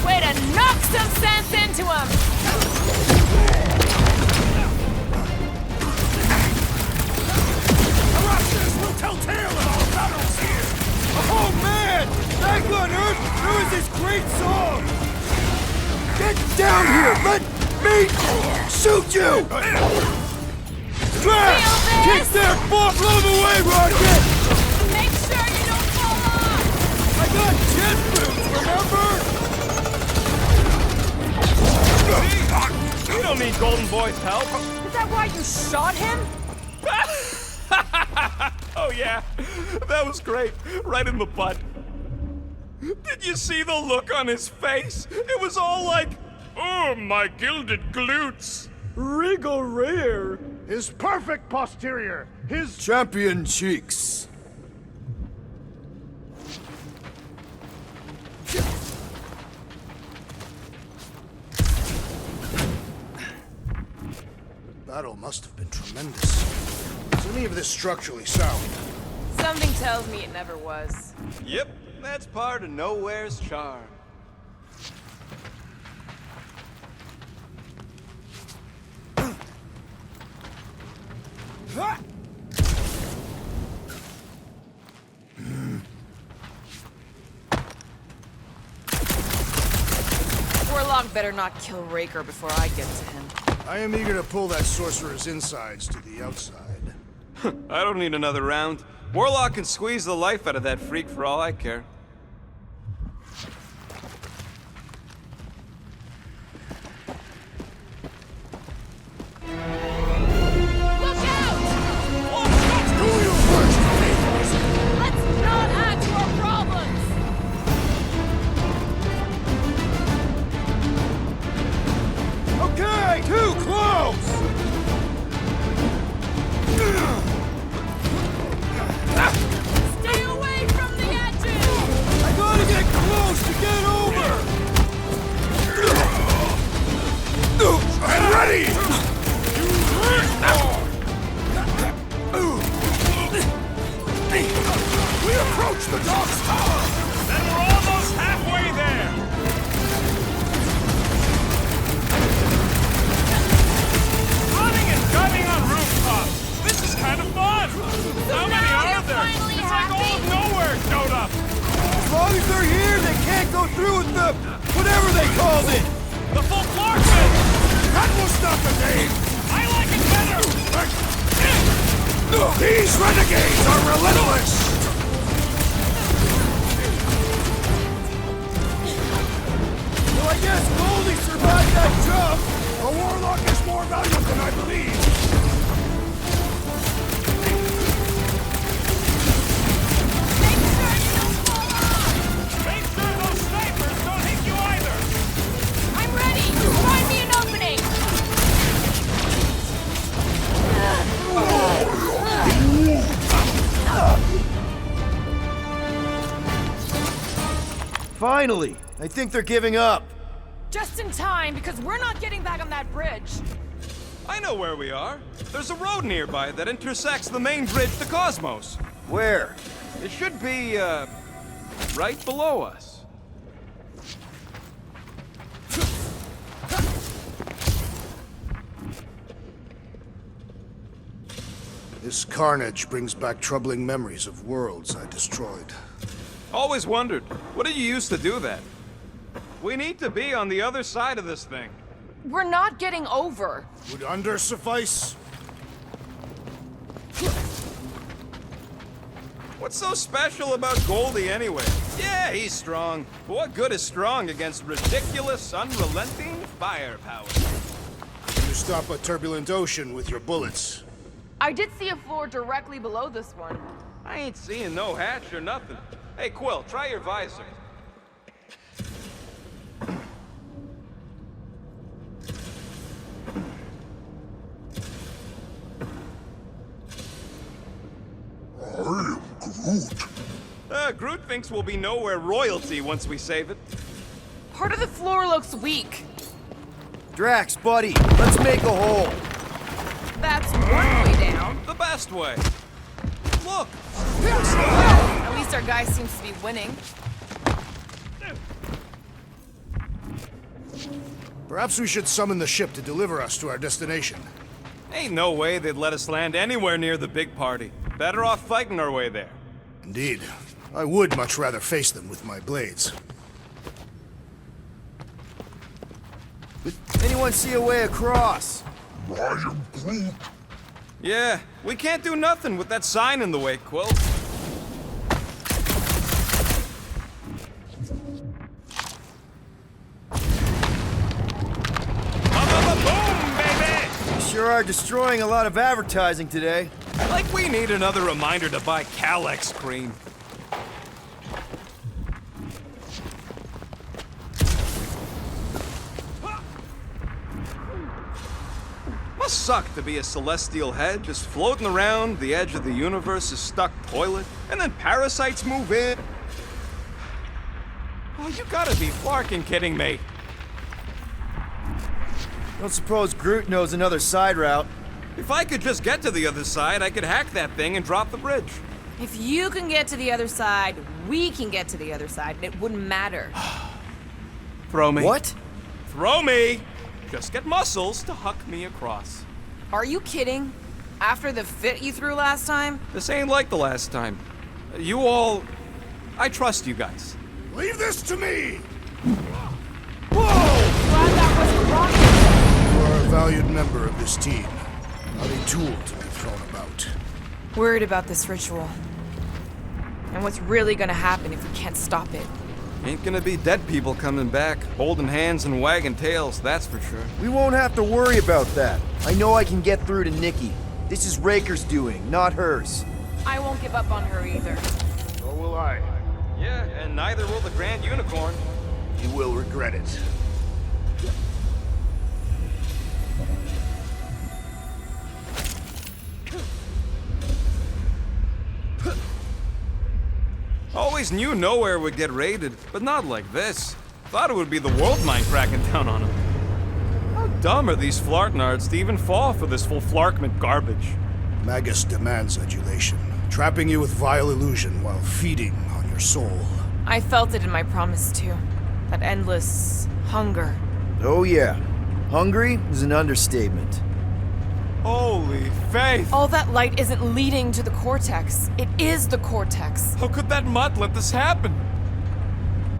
S1: Way to knock some sense into him!
S6: Erasmus will tell tale of our battles here!
S3: Oh man! Back on Earth, there was this great song! Get down here! Let me shoot you! Trash! Kick that ball! Blow him away, Rocket!
S1: Make sure you don't fall off!
S3: I got jet boots, remember?
S2: You don't need Golden Boy's help!
S1: Is that why you shot him?
S2: Oh yeah, that was great. Right in the butt. Did you see the look on his face? It was all like, oh, my gilded glutes. Wriggle rare.
S6: His perfect posterior! His
S3: Champion cheeks.
S6: battle must have been tremendous. Is any of this structurally sound?
S1: Something tells me it never was.
S2: Yep, that's part of Nowhere's charm.
S1: Warlock better not kill Raker before I get to him.
S6: I am eager to pull that sorcerer's insides to the outside.
S2: I don't need another round. Warlock can squeeze the life out of that freak for all I care.
S1: Look out!
S6: Do your worst, faithfuls!
S1: Let's not add to our problems!
S3: Okay, too close!
S1: Stay away from the edges!
S3: I gotta get close to get over!
S6: I'm ready! We approach the dog's tower!
S2: Then we're almost halfway there! Running and gunning on rooftops! This is kind of fun! How many
S1: now
S2: are
S1: you're
S2: there?
S1: finally
S2: It's like
S1: happy?
S2: all of Nowhere showed up!
S3: As long as they're here, they can't go through with the... whatever they called it!
S2: The full Clarkson!
S6: That was not the name!
S2: I like it better!
S6: These renegades are relentless!
S3: Well, I guess Goldie survived that jump!
S6: A warlock is more valuable than I believe!
S2: Make sure those snipers don't hit you either!
S1: I'm ready! Find me an opening!
S3: Finally! I think they're giving up.
S1: Just in time, because we're not getting back on that bridge.
S2: I know where we are. There's a road nearby that intersects the main bridge to Cosmos.
S3: Where?
S2: It should be, right below us.
S6: This carnage brings back troubling memories of worlds I destroyed.
S2: Always wondered, what did you use to do that? We need to be on the other side of this thing.
S1: We're not getting over.
S6: Would under suffice?
S2: What's so special about Goldie anyway? Yeah, he's strong. But what good is strong against ridiculous, unrelenting firepower?
S6: You stop a turbulent ocean with your bullets.
S1: I did see a floor directly below this one.
S2: I ain't seeing no hatch or nothing. Hey, Quill, try your visor.
S8: I am Groot.
S2: Groot thinks we'll be Nowhere royalty once we save it.
S1: Part of the floor looks weak.
S3: Drax, buddy, let's make a hole.
S1: That's one way down.
S2: The best way. Look!
S1: At least our guy seems to be winning.
S6: Perhaps we should summon the ship to deliver us to our destination.
S2: Ain't no way they'd let us land anywhere near the big party. Better off fighting our way there.
S6: Indeed. I would much rather face them with my blades.
S3: Anyone see a way across?
S8: I am Groot.
S2: Yeah, we can't do nothing with that sign in the way, Quill. Boom, baby!
S3: You sure are destroying a lot of advertising today.
S2: Like we need another reminder to buy Calex cream. Must suck to be a celestial head, just floating around the edge of the universe's stuck toilet, and then parasites move in. Oh, you gotta be flarkin' kidding me.
S3: Don't suppose Groot knows another side route.
S2: If I could just get to the other side, I could hack that thing and drop the bridge.
S1: If you can get to the other side, we can get to the other side, and it wouldn't matter.
S2: Throw me.
S3: What?
S2: Throw me! Just get muscles to huck me across.
S1: Are you kidding? After the fit you threw last time?
S2: This ain't like the last time. You all... I trust you guys.
S6: Leave this to me!
S1: Glad that wasn't wrong.
S6: You are a valued member of this team, not a tool to be thrown about.
S1: Worried about this ritual. And what's really gonna happen if we can't stop it.
S2: Ain't gonna be dead people coming back, holding hands and wagging tails, that's for sure.
S3: We won't have to worry about that. I know I can get through to Nikki. This is Raker's doing, not hers.
S1: I won't give up on her either.
S6: Nor will I.
S2: Yeah, and neither will the Grand Unicorn.
S6: You will regret it.
S2: Always knew nowhere would get raided, but not like this. Thought it would be the world mind cracking down on them. How dumb are these flartnards to even fall for this full flarkment garbage?
S6: Magus demands adulation, trapping you with vile illusion while feeding on your soul.
S1: I felt it in my promise too. That endless hunger.
S3: Oh yeah. Hungry is an understatement.
S2: Holy faith!
S1: All that light isn't leading to the cortex. It is the cortex.
S2: How could that mutt let this happen?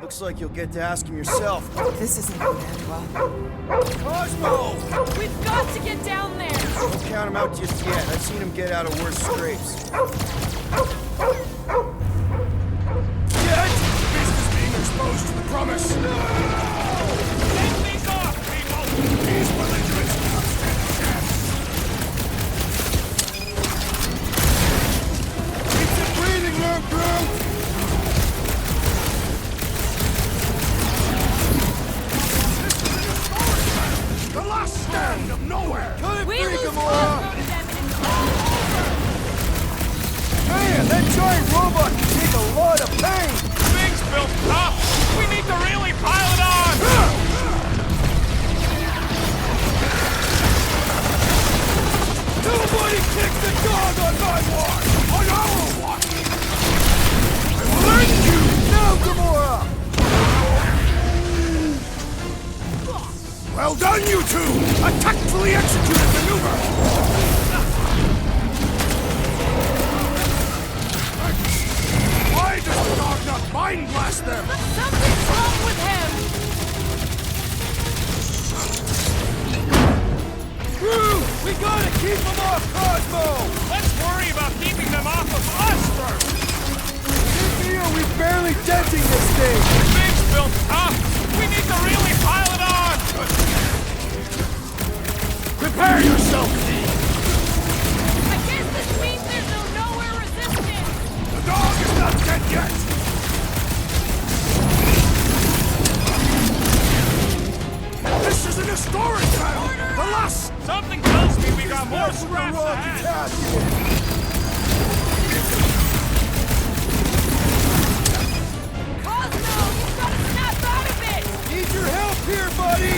S3: Looks like you'll get to ask him yourself.
S1: This isn't gonna end well.
S3: Cosmo!
S1: We've got to get down there!
S3: Don't count him out just yet. I've seen him get out of worse scrapes.
S6: Get! Beast is being exposed to the promise!
S2: Take these off, people!
S6: These belligerents will not stand a chance! Keep your breathing, Lord Groot! The last stand of nowhere!
S1: We lose contact with them and it's all over!
S3: Man, that giant robot can take a lot of pain!
S2: Things built tough! We need to really pile it on!
S6: Nobody kicks the dog on my watch! On our watch! I will end you!
S3: Now, Gamora!
S6: Well done, you two! A tactfully executed maneuver! Why does the dog not mind blast them?
S1: Something's wrong with him!
S3: We gotta keep him off Cosmo!
S2: Let's worry about keeping them off of us first!
S3: Nikki, are we barely denting this thing?
S2: Things built tough! We need to really pile it on!
S6: Prepare yourself!
S1: I guess this means there's no nowhere resistance!
S6: The dog is not dead yet! This is an historic battle! The last...
S2: Something tells me we got more scraps ahead!
S1: Cosmo, you've got to snap out of it!
S3: Need your help here, buddy!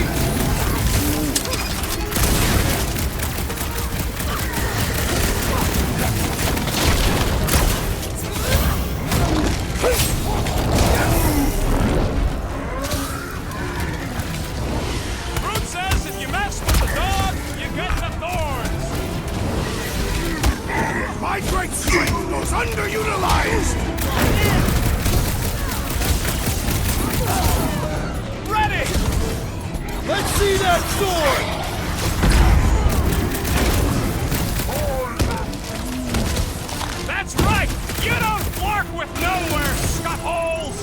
S6: underutilized!
S2: Ready!
S6: Let's see that sword!
S2: That's right! You don't flark with nowhere, scuttholes!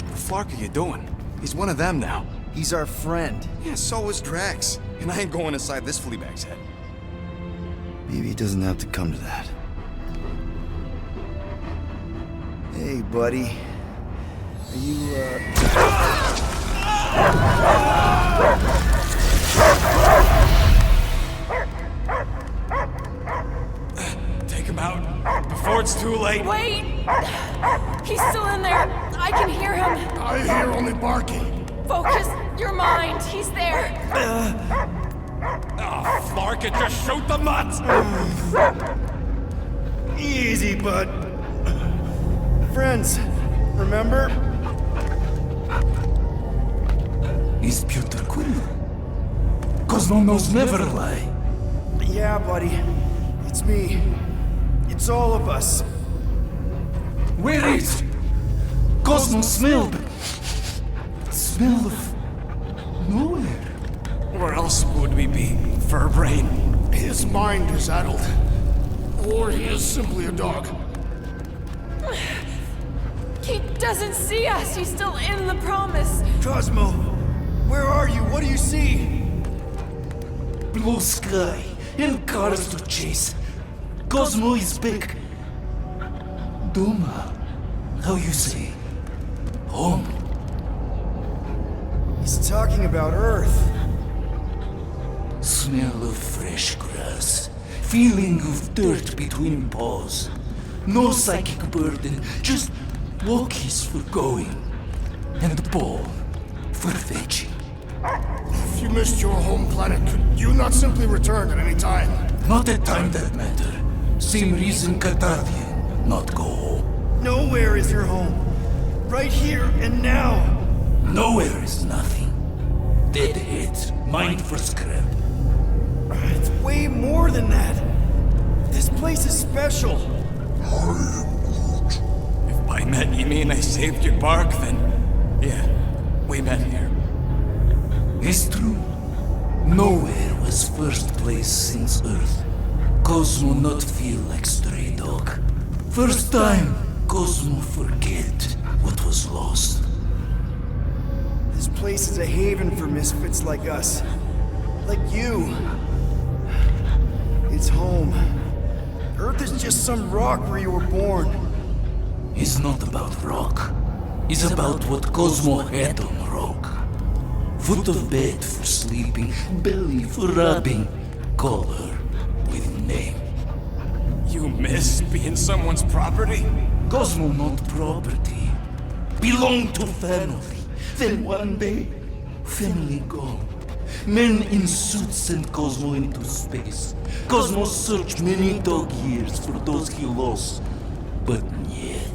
S9: The fuck are you doing? He's one of them now.
S3: He's our friend.
S9: Yeah, so is Drax. And I ain't going inside this flea bag's head.
S3: Maybe it doesn't have to come to that. Hey, buddy. Are you,
S2: Take him out before it's too late.
S1: Wait! He's still in there. I can hear him.
S6: I hear only barking.
S1: Focus your mind. He's there.
S2: Oh, flark it, just shoot the mutt!
S3: Easy, bud. Friends, remember?
S10: Is Peter Quill? Cosmo knows never lie.
S3: Yeah, buddy. It's me. It's all of us.
S10: Where is Cosmo smelled? Smell of nowhere.
S2: Where else would we be, Furbrain?
S6: His mind is addled. Or he is simply a dog.
S1: He doesn't see us. He's still in the promise.
S3: Cosmo, where are you? What do you see?
S10: Blue sky and cars to chase. Cosmo is back. Doma, how you say? Home.
S3: He's talking about Earth.
S10: Smell of fresh grass. Feeling of dirt between paws. No psychic burden, just walkies for going. And the ball for fetching.
S6: If you missed your home planet, could you not simply return at any time?
S10: Not a time that matter. Same reason Catardian not go home.
S3: Nowhere is your home. Right here and now.
S10: Nowhere is nothing. Dead heads, mind for scrap.
S3: It's way more than that. This place is special.
S2: If by met you mean I saved your bark, then yeah, we met here.
S10: It's true. Nowhere was first place since Earth. Cosmo not feel like stray dog. First time, Cosmo forget what was lost.
S3: This place is a haven for misfits like us. Like you. It's home. Earth is just some rock where you were born.
S10: It's not about rock. It's about what Cosmo had on rock. Foot of bed for sleeping, belly for rubbing. Call her with name.
S2: You miss being someone's property?
S10: Cosmo not property. Belong to family. Then one day, family gone. Men in suits sent Cosmo into space. Cosmo searched many dog years for those he lost. But yet...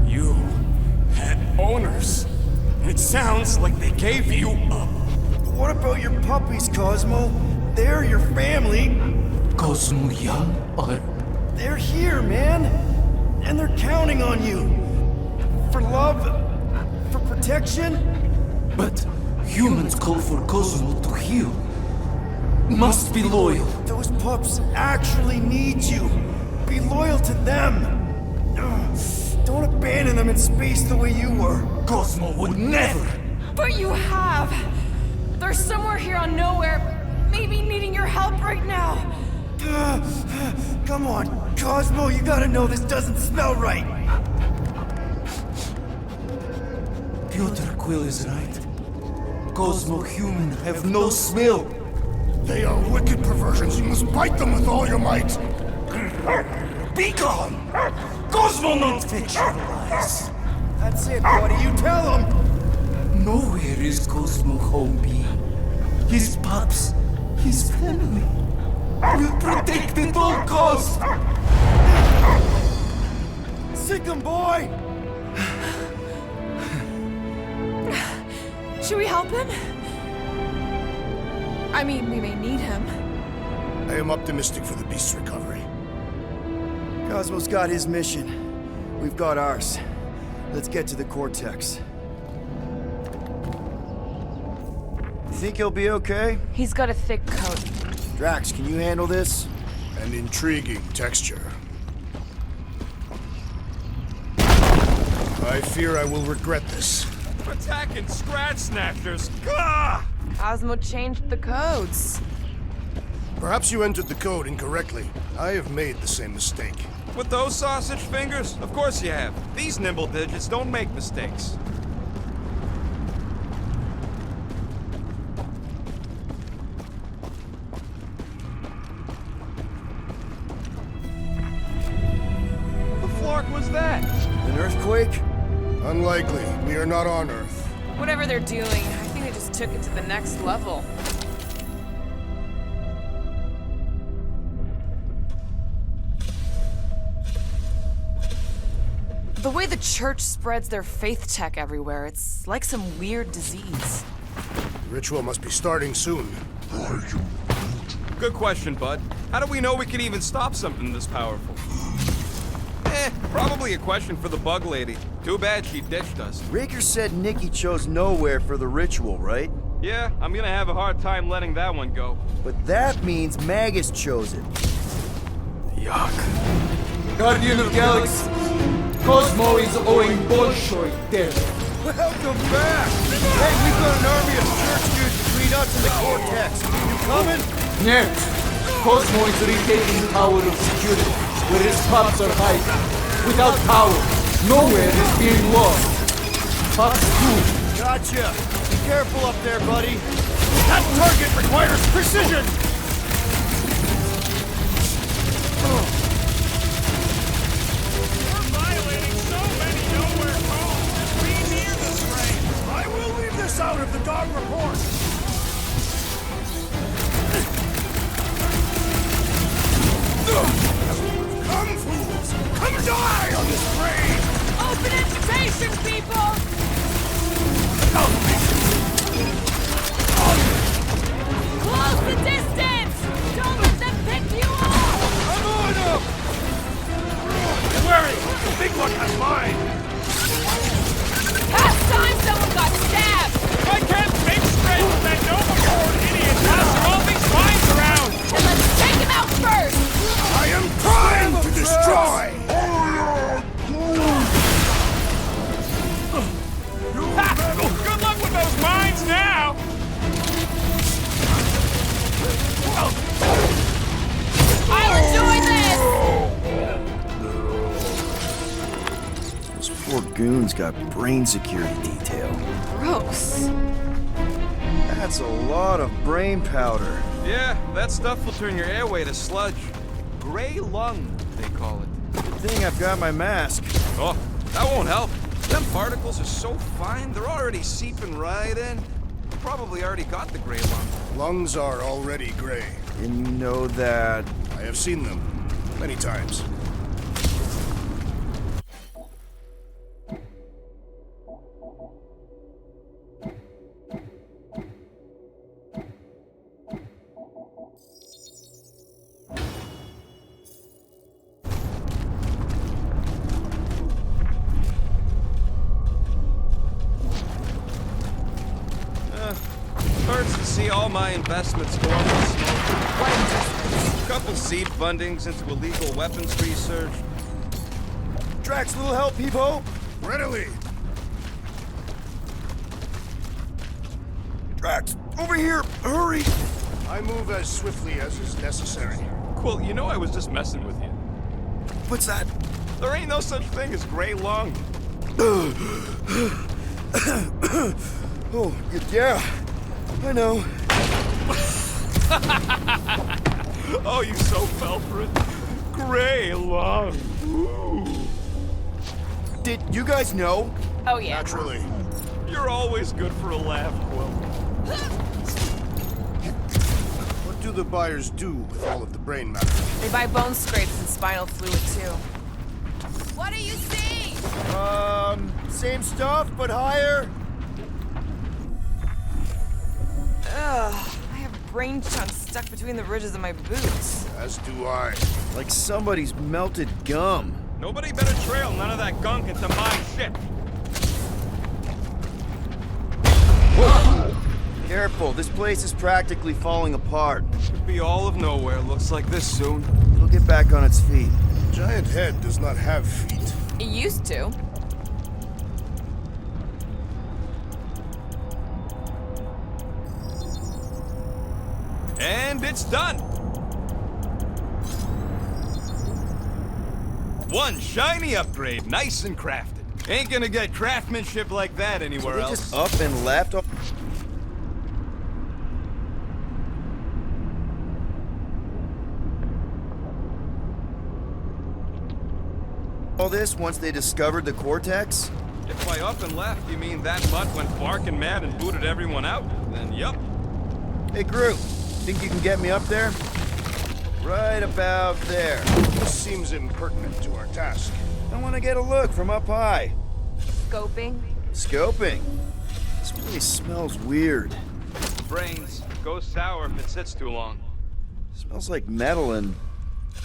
S2: You had owners. It sounds like they gave you up.
S3: What about your puppies, Cosmo? They're your family.
S10: Cosmo young or...
S3: They're here, man. And they're counting on you. For love, for protection.
S10: But humans call for Cosmo to heal. Must be loyal.
S3: Those pups actually need you. Be loyal to them. Don't abandon them in space the way you were.
S10: Cosmo would never.
S1: But you have. They're somewhere here on Nowhere, maybe needing your help right now.
S3: Come on, Cosmo, you gotta know this doesn't smell right.
S10: Peter Quill is right. Cosmo human have no smell.
S6: They are wicked perversions. You must bite them with all your might.
S10: Be gone! Cosmo not fetch your lies.
S3: That's it, buddy. You tell him.
S10: Nowhere is Cosmo home be. His pups, his family, will protect at all costs.
S3: Sick 'em, boy.
S1: Should we help him? I mean, we may need him.
S6: I am optimistic for the beast's recovery.
S3: Cosmo's got his mission. We've got ours. Let's get to the Cortex. You think he'll be okay?
S1: He's got a thick coat.
S3: Drax, can you handle this?
S6: An intriguing texture. I fear I will regret this.
S2: Attacking Scratch Snatchers! Gah!
S1: Cosmo changed the codes.
S6: Perhaps you entered the code incorrectly. I have made the same mistake.
S2: With those sausage fingers? Of course you have. These nimble digits don't make mistakes. The flark was that?
S3: An earthquake?
S6: Unlikely. We are not on Earth.
S1: Whatever they're doing, I think they just took it to the next level. The way the church spreads their faith tech everywhere, it's like some weird disease.
S6: The ritual must be starting soon.
S2: Good question, bud. How do we know we can even stop something this powerful? Probably a question for the bug lady. Too bad she ditched us.
S3: Raker said Nikki chose nowhere for the ritual, right?
S2: Yeah, I'm gonna have a hard time letting that one go.
S3: But that means Magus chose it.
S9: Yuck.
S10: Guardian of Galaxy, Cosmo is owing Bolshoi death.
S3: Welcome back! Hey, we've got an army of church dudes between us and the Cortex. You coming?
S10: Нет, Cosmo is retaking the tower of security, where his pups are hiding. Without power, nowhere is being lost. Pups too.
S3: Gotcha! Be careful up there, buddy. That target requires precision!
S2: We're violating so many nowhere codes. Be near this range.
S6: I will leave this out of the dog report. Come, fools! Come die on this train!
S1: Open education, people! Close the distance! Don't let them pick you off!
S6: I'm on him! Don't worry, the big one has mine!
S1: Past time someone got stabbed!
S2: I can't think straight with that no-board idiot tossing all these lines around!
S1: Then let's take him out first!
S6: I am trying to destroy!
S2: Ha! Good luck with those mines now!
S1: I'll enjoy this!
S3: Those poor goons got brain security detail.
S1: Gross.
S3: That's a lot of brain powder.
S2: Yeah, that stuff will turn your airway to sludge. Gray lung, they call it.
S3: Good thing I've got my mask.
S2: Oh, that won't help. Them particles are so fine, they're already seeping right in. You probably already got the gray lung.
S6: Lungs are already gray.
S3: And you know that...
S6: I have seen them many times.
S2: Hurts to see all my investments go up in smoke. A couple seed fundings into illegal weapons research.
S3: Drax, little help, Peepo?
S6: Readily!
S3: Drax, over here! Hurry!
S6: I move as swiftly as is necessary.
S2: Quill, you know I was just messing with you.
S3: What's that?
S2: There ain't no such thing as gray lung.
S3: Oh, yeah. I know.
S2: Oh, you so fell for it. Gray lung. Ooh.
S3: Did you guys know?
S1: Oh yeah.
S6: Naturally.
S2: You're always good for a laugh, Quill.
S6: What do the buyers do with all of the brain matter?
S1: They buy bone scrapes and spinal fluid too. What do you see?
S3: Same stuff, but higher.
S1: Ugh, I have brain chunks stuck between the ridges of my boots.
S6: As do I.
S3: Like somebody's melted gum.
S2: Nobody better trail none of that gunk into my ship.
S3: Careful, this place is practically falling apart.
S2: Could be all of nowhere. Looks like this soon.
S3: It'll get back on its feet.
S6: Giant head does not have feet.
S1: It used to.
S2: And it's done. One shiny upgrade, nice and crafted. Ain't gonna get craftsmanship like that anywhere
S3: They
S2: else.
S3: just up and left. All this once they discovered the Cortex?
S2: If by up and left you mean that mutt went barking mad and booted everyone out, then yup.
S3: Hey, Groot, think you can get me up there? Right about there.
S6: This seems impertinent to our task.
S3: I want to get a look from up high.
S1: Scoping.
S3: Scoping. This place smells weird.
S2: Brains goes sour if it sits too long.
S3: Smells like metal and,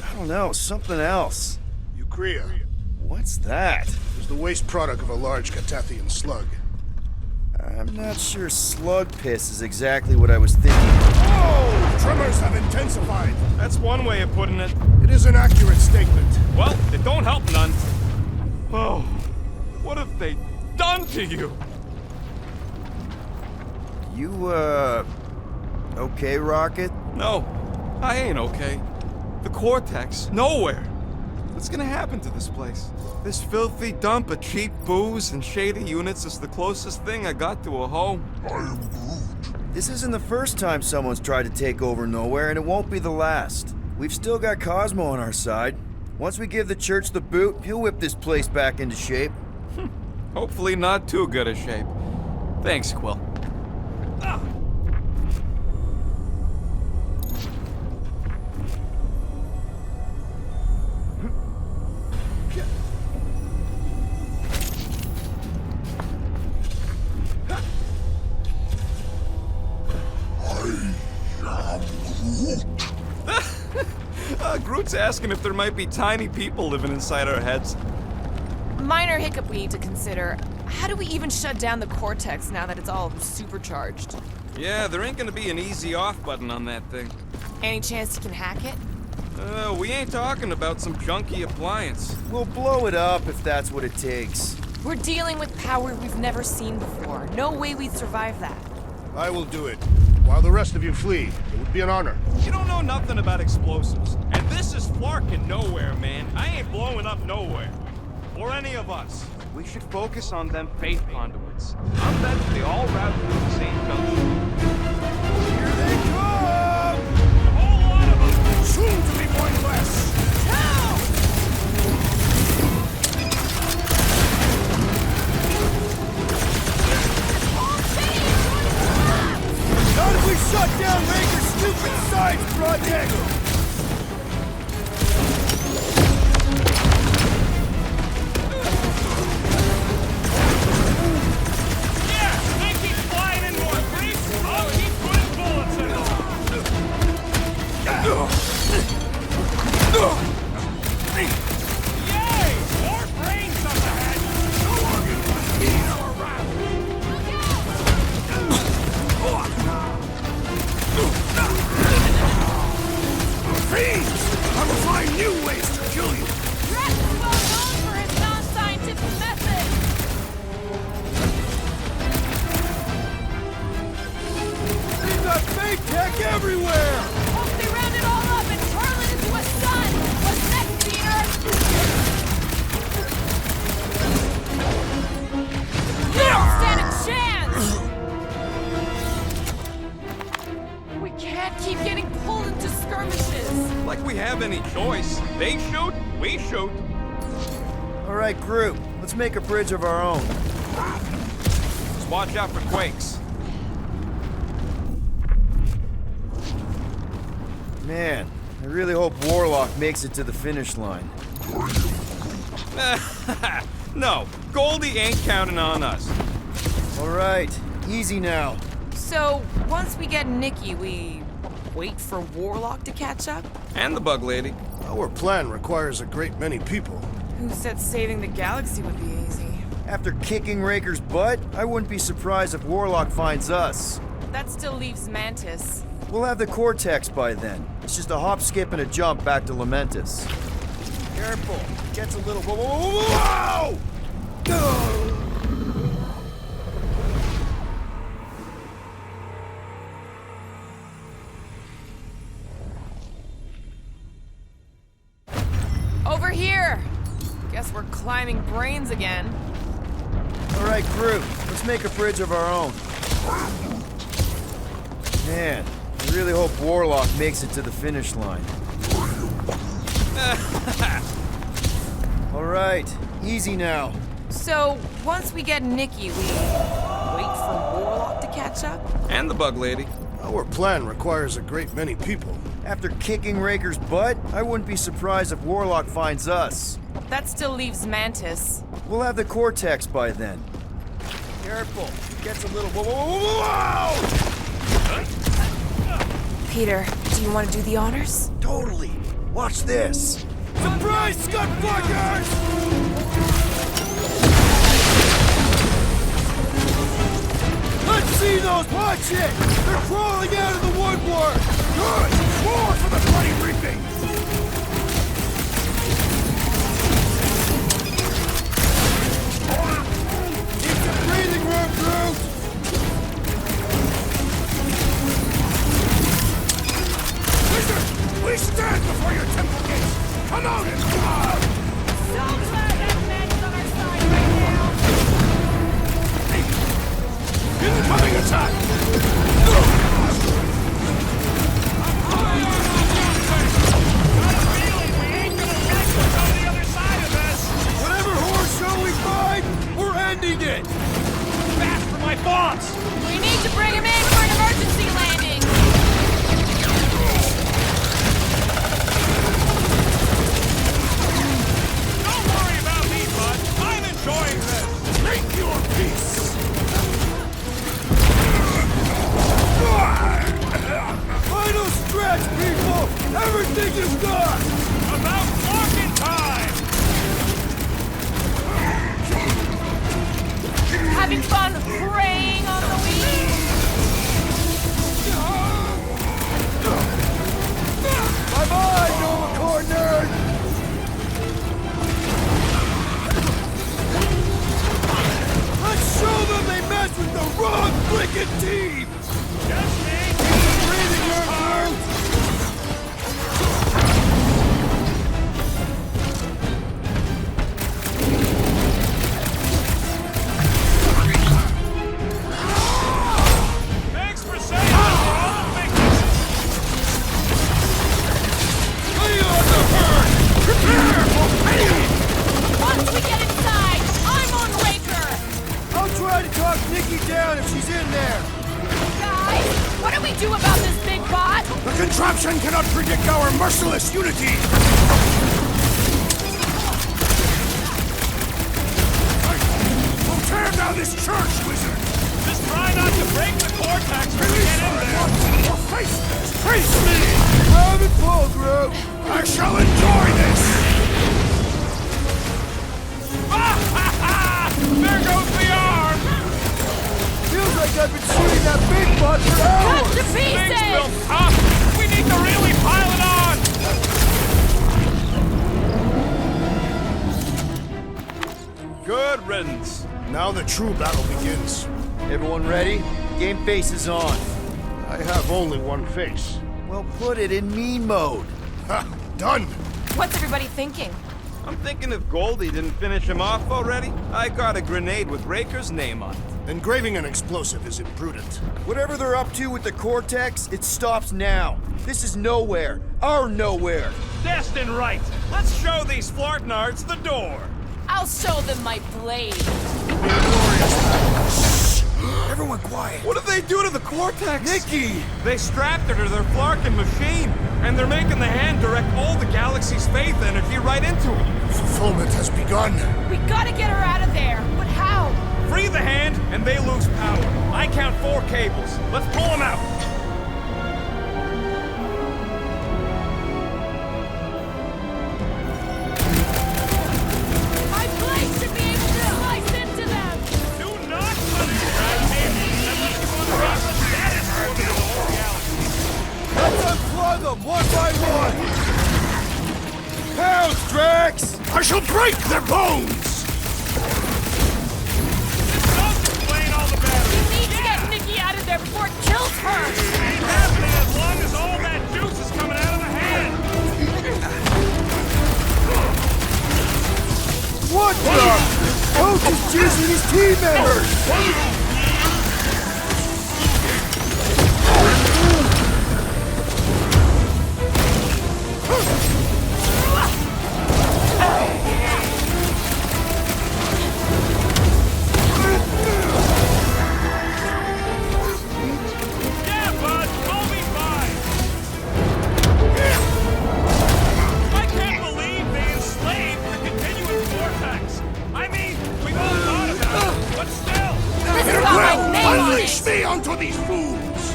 S3: I don't know, something else.
S6: Eucrea
S3: What's that?
S6: is the waste product of a large Catathian slug.
S3: I'm not sure slug piss is exactly what I was thinking.
S6: Oh! Tremors have intensified.
S2: That's one way of putting it.
S6: It is an accurate statement.
S2: Well, it don't help none. Oh, what have they done to you?
S3: You, okay, Rocket?
S2: No, I ain't okay. The Cortex, nowhere. What's gonna happen to this place? This filthy dump of cheap booze and shady units is the closest thing I got to a home.
S3: This isn't the first time someone's tried to take over Nowhere, and it won't be the last. We've still got Cosmo on our side. Once we give the church the boot, he'll whip this place back into shape.
S2: Hopefully not too good a shape. Thanks, Quill. Groot's asking if there might be tiny people living inside our heads.
S1: Minor hiccup we need to consider. How do we even shut down the Cortex now that it's all supercharged?
S2: Yeah, there ain't gonna be an easy off button on that thing.
S1: Any chance you can hack it?
S2: We ain't talking about some junky appliance.
S3: We'll blow it up if that's what it takes.
S1: We're dealing with power we've never seen before. No way we'd survive that.
S6: I will do it. While the rest of you flee, it would be an honor.
S2: You don't know nothing about explosives. And this is Flarkin' Nowhere, man. I ain't blowing up nowhere. Or any of us. We should focus on them faith conduits. I'm bet they all route through the same junction.
S3: Here they come!
S2: A whole lot of them!
S6: Soon to be pointless!
S3: How did we shut down Raker's stupid science project?
S2: Yeah, they keep flying in more creeps. I'll keep putting bullets in them. Yay! More brains up ahead! No organ was being around!
S6: Fiends! I will find new ways to kill you!
S1: Drax is well known for his non-scientific methods!
S3: We've got fake tech everywhere!
S1: Hope they round it all up and turn it into a sun! What's next, Peter? You don't stand a chance! We can't keep getting pulled into skirmishes!
S2: Like we have any choice. They shoot, we shoot.
S3: All right, Groot, let's make a bridge of our own.
S2: Just watch out for quakes.
S3: Man, I really hope Warlock makes it to the finish line.
S2: No, Goldie ain't counting on us.
S3: All right, easy now.
S1: So, once we get Nikki, we wait for Warlock to catch up?
S2: And the bug lady.
S6: Our plan requires a great many people.
S1: Who said saving the galaxy would be easy?
S3: After kicking Raker's butt, I wouldn't be surprised if Warlock finds us.
S1: That still leaves Mantis.
S3: We'll have the Cortex by then. It's just a hop, skip, and a jump back to Lamentus. Careful. Gets a little... Whoa!
S1: Over here! Guess we're climbing brains again.
S3: All right, crew. Let's make a bridge of our own. Man, I really hope Warlock makes it to the finish line. All right, easy now.
S1: So, once we get Nikki, we wait for Warlock to catch up?
S2: And the bug lady.
S6: Our plan requires a great many people.
S3: After kicking Raker's butt, I wouldn't be surprised if Warlock finds us.
S1: That still leaves Mantis.
S3: We'll have the Cortex by then. Careful. Gets a little... Whoa!
S1: Peter, do you want to do the honors?
S3: Totally. Watch this. Surprise, Scudfuckers! Let's see those! Watch it! They're crawling out of the woodwork! Good! More for the bloody reaping! Keep some breathing room, Groot! Wizard! We stand before your temple gates! Come out and guard!
S1: So glad that man's on our side right now!
S6: Incoming attack!
S3: Whatever horse show we find, we're ending it!
S2: Fast for my boss!
S1: We need to bring him in for an emergency landing!
S2: Don't worry about me, bud. I'm enjoying this.
S6: Make your peace!
S3: Final stretch, people! Everything is done!
S2: About fucking time!
S1: Having fun preying on the weak?
S3: Bye-bye, Nova Corps nerd! Let's show them they messed with the wrong frickin' team!
S2: Just me.
S3: Breathing room, Groot!
S2: Thanks for saying that for all the victims.
S3: Lay on the herd! Prepare for pain!
S1: Once we get inside, I'm on Raker!
S3: I'll try to talk Nikki down if she's in there!
S1: Guys, what do we do about this big bot?
S6: The contraption cannot predict our merciless unity! We'll tear down this church, wizard!
S2: Just try not to break the cortex when we get in there.
S6: Or face this! Face me!
S3: Grab and pull, Groot!
S6: I shall enjoy this!
S2: There goes the arm!
S3: Feels like I've been shooting that big butt for
S1: Cut
S3: hours!
S1: to
S2: Things
S1: pieces!
S2: will tough! We need to really pile it on! Good riddance.
S6: Now the true battle begins.
S3: Everyone ready? Game face is on.
S6: I have only one face.
S3: Well, put it in mean mode.
S6: Ha! Done!
S1: What's everybody thinking?
S2: I'm thinking if Goldie didn't finish him off already, I got a grenade with Raker's name on it.
S6: Engraving an explosive is imprudent.
S3: Whatever they're up to with the Cortex, it stops now. This is nowhere. Our nowhere.
S2: Destined right. Let's show these Flartnards the door.
S1: I'll show them my blade.
S3: Everyone quiet.
S2: What did they do to the Cortex?
S3: Nikki!
S2: They strapped it to their Flarkin machine, and they're making the hand direct all the galaxy's faith energy right into it.
S6: Fulfillment has begun.
S1: We gotta get her out of there. But how?
S2: free the hand, and they lose power. I count 4 cables. Let's pull them out.
S1: My blade should be able to slice into them!
S2: Do not let it grab me unless you unwrap the status for the whole reality.
S3: Let's unplug them one by one! Pounds, Drax!
S6: I shall break their bones!
S2: Don't explain all the batteries.
S1: We need to get Nikki out of there before it kills her!
S2: Ain't happening as long as all that juice is coming out of the hand.
S3: What the? Coach is choosing his team members!
S2: Yeah, bud, we'll be fine. I can't believe they enslaved the continuous vortex. I mean, we've all thought about it, but still.
S1: This is about my name on
S6: Unleash
S1: it!
S6: me onto these fools!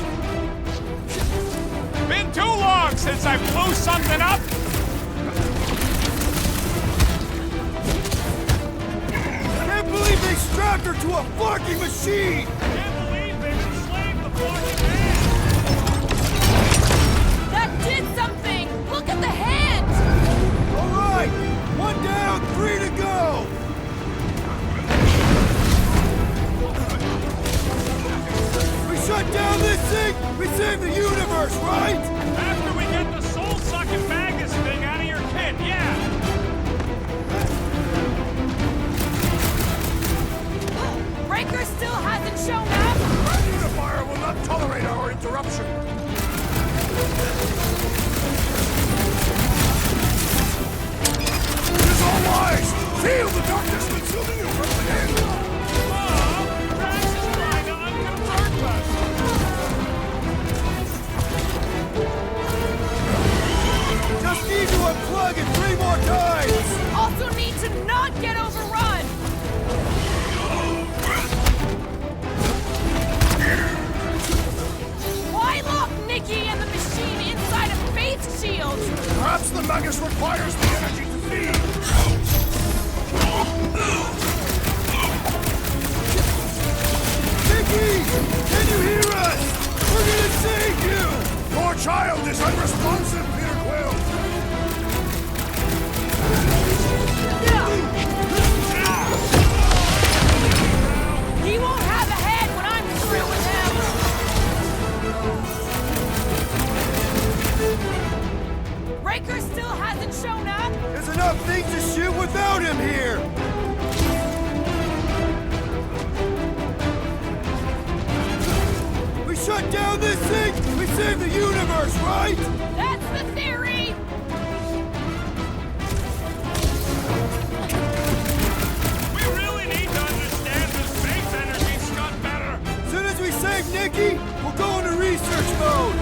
S2: Been too long since I blew something up.
S3: Can't believe they strapped her to a fucking machine!
S2: Can't believe they've enslaved the fucking hand.
S1: That did something! Look at the hand!
S3: Alright! One down, 3 to go! We shut down this thing, we save the universe, right?
S2: After we get the soul-sucking Magus thing out of your kit, yeah.
S1: Breaker still hasn't shown up?
S6: Our unifier will not tolerate our interruption! It is all wise! Feel the darkness consuming you from within!
S2: Oh, Drax is trying to unconvert us.
S3: Just need to unplug it 3 more times!
S1: Also need to not get overrun! Why lock Nikki and the machine inside a faith shield?
S6: Perhaps the Magus requires the energy to feed!
S3: Nikki! Can you hear us? We're gonna save you!
S6: Your child is unresponsive, Peter Quill!
S1: He won't have a head when I'm through with him! Breaker still hasn't shown up?
S3: There's enough things to shoot without him here! We shut down this thing, we save the universe, right?
S1: That's the theory!
S2: We really need to understand the space energy Scott better.
S3: As soon as we save Nikki, we'll go into research mode!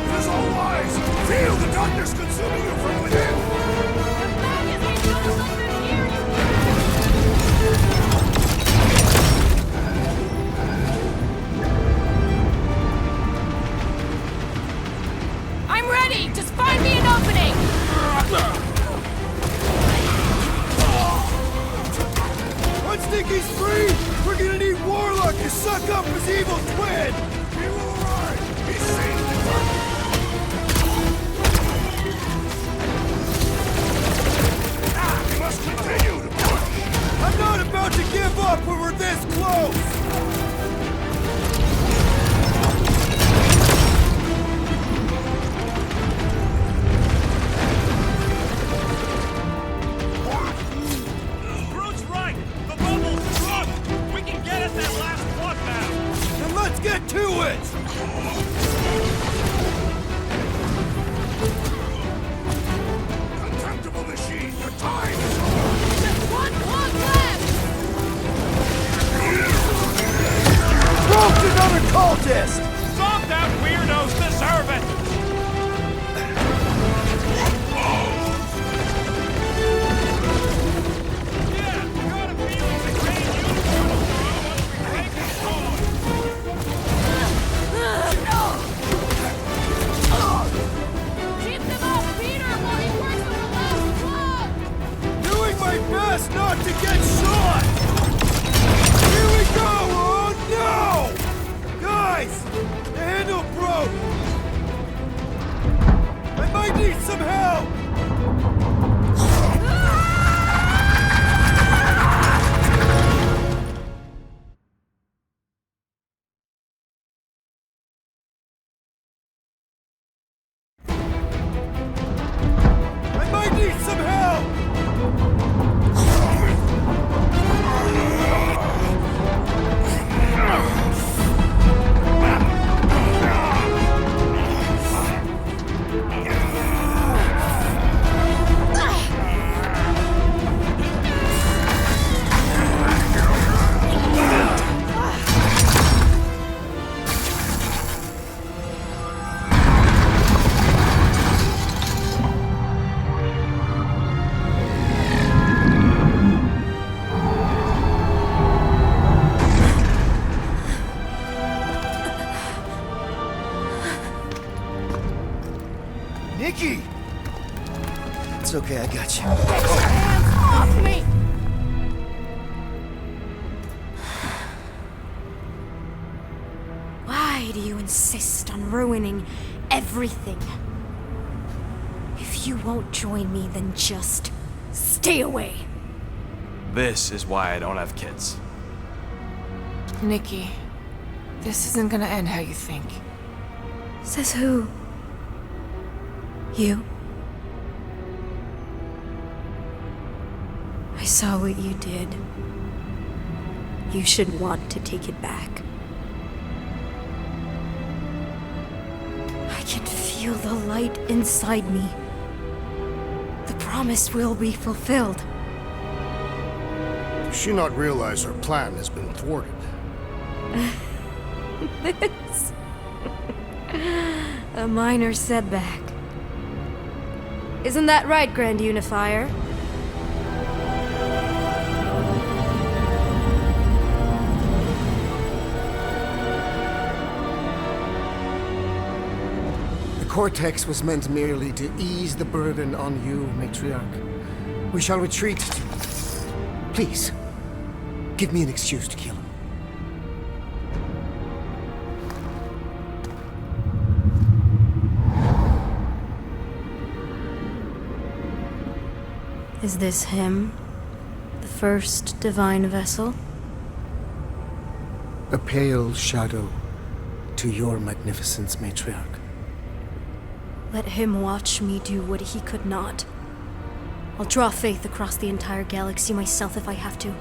S6: It is all wise! Feel the darkness consuming you from within!
S1: The Magus ain't gonna let them hear you! I'm ready! Just find me an opening!
S3: Once Nikki's free, we're gonna need Warlock to suck up his evil twin!
S6: He will arrive! He sees the darkness! We must continue to push!
S3: I'm not about to give up when we're this close!
S2: Groot's right. The bubble's drunk. We can get at that last plug now.
S3: Then let's get to it! some help! I might need some help! Nikki! It's okay, I got you.
S1: Hands off me!
S5: Why do you insist on ruining everything? If you won't join me, then just stay away.
S9: This is why I don't have kids.
S1: Nikki, this isn't gonna end how you think.
S5: Says who? You? I saw what you did. You should want to take it back. I can feel the light inside me. The promise will be fulfilled.
S6: Does she not realize her plan has been thwarted?
S5: This... a minor setback. Isn't that right, Grand Unifier?
S11: The Cortex was meant merely to ease the burden on you, Matriarch. We shall retreat. Please, give me an excuse to kill him.
S5: Is this him? The first divine vessel?
S11: A pale shadow to your magnificence, Matriarch.
S5: Let him watch me do what he could not. I'll draw faith across the entire galaxy myself if I have to.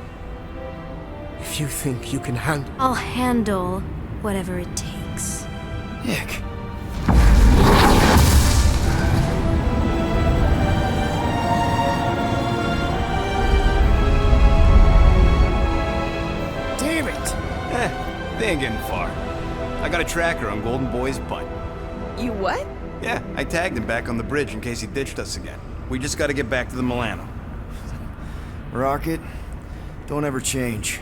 S11: If you think you can handle...
S5: I'll handle whatever it takes.
S3: Nick.
S9: Damn it! They ain't getting far. I got a tracker on Golden Boy's butt.
S1: You what?
S9: Yeah, I tagged him back on the bridge in case he ditched us again. We just gotta get back to the Milano.
S3: Rocket, don't ever change.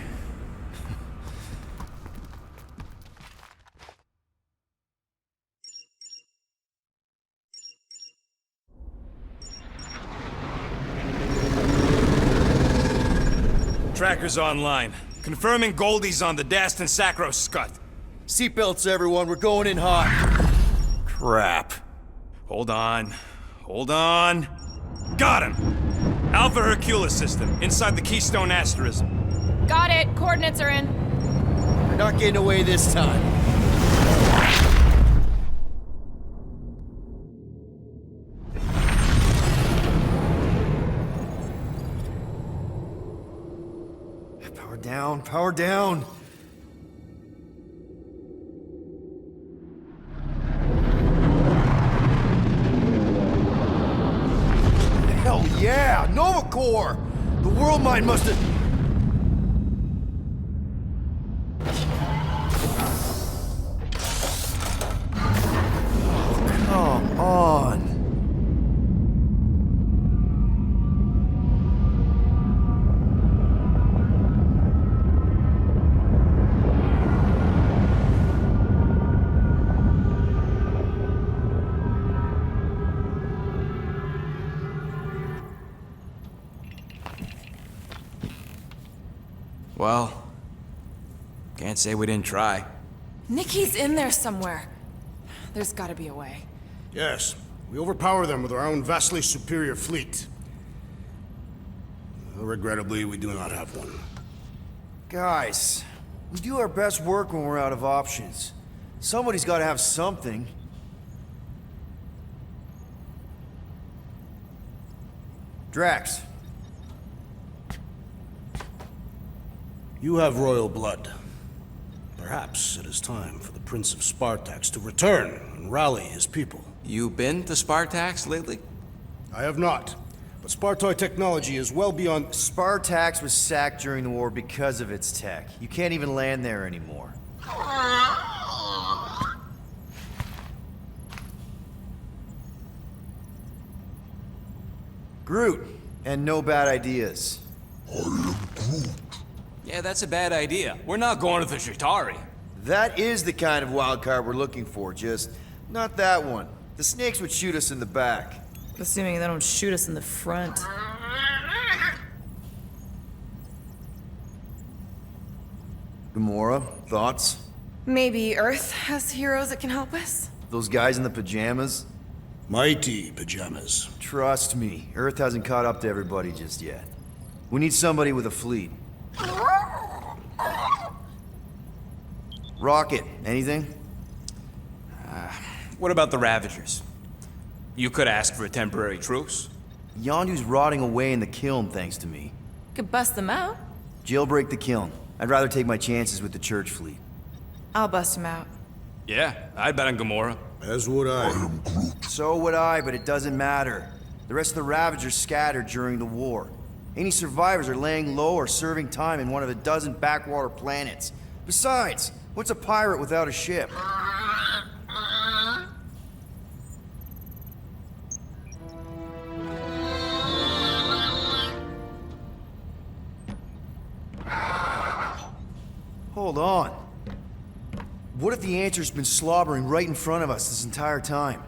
S2: Tracker's online. Confirming Goldie's on the Dastan Sacro Scut.
S3: Seatbelts, everyone, we're going in hot.
S2: Crap. Hold on. Hold on. Got him! Alpha Hercules system, inside the Keystone Asterism.
S1: Got it. Coordinates are in.
S3: We're not getting away this time. Power down, power down. Hell yeah! Nova Corps! The World Mine must have... Come on!
S9: Well, can't say we didn't try.
S1: Nikki's in there somewhere. There's gotta be a way.
S6: Yes. We overpower them with our own vastly superior fleet. Regrettably, we do not have one.
S3: Guys, we do our best work when we're out of options. Somebody's got to have something. Drax.
S6: You have royal blood. Perhaps it is time for the Prince of Spartax to return and rally his people.
S9: You been to Spartax lately?
S6: I have not, but Spartoid technology is well beyond...
S3: Spartax was sacked during the war because of its tech. You can't even land there anymore. Groot, and no bad ideas.
S9: Yeah, that's a bad idea. We're not going to the Chitauri.
S3: That is the kind of wild card we're looking for, just not that one. The snakes would shoot us in the back.
S1: Assuming they don't shoot us in the front.
S3: Gamora, thoughts?
S1: Maybe Earth has heroes that can help us?
S3: Those guys in the pajamas?
S6: Mighty pajamas.
S3: Trust me, Earth hasn't caught up to everybody just yet. We need somebody with a fleet. Rocket, anything?
S9: What about the Ravagers? You could ask for a temporary truce.
S3: Yondu's rotting away in the kiln thanks to me.
S1: Could bust them out.
S3: Jailbreak the kiln. I'd rather take my chances with the church fleet.
S1: I'll bust him out.
S9: Yeah, I'd bet on Gamora.
S6: As would I.
S3: So would I, but it doesn't matter. The rest of the Ravagers scattered during the war. Any survivors are laying low or serving time in one of a dozen backwater planets. Besides, what's a pirate without a ship? Hold on. What if the Answer's been slobbering right in front of us this entire time?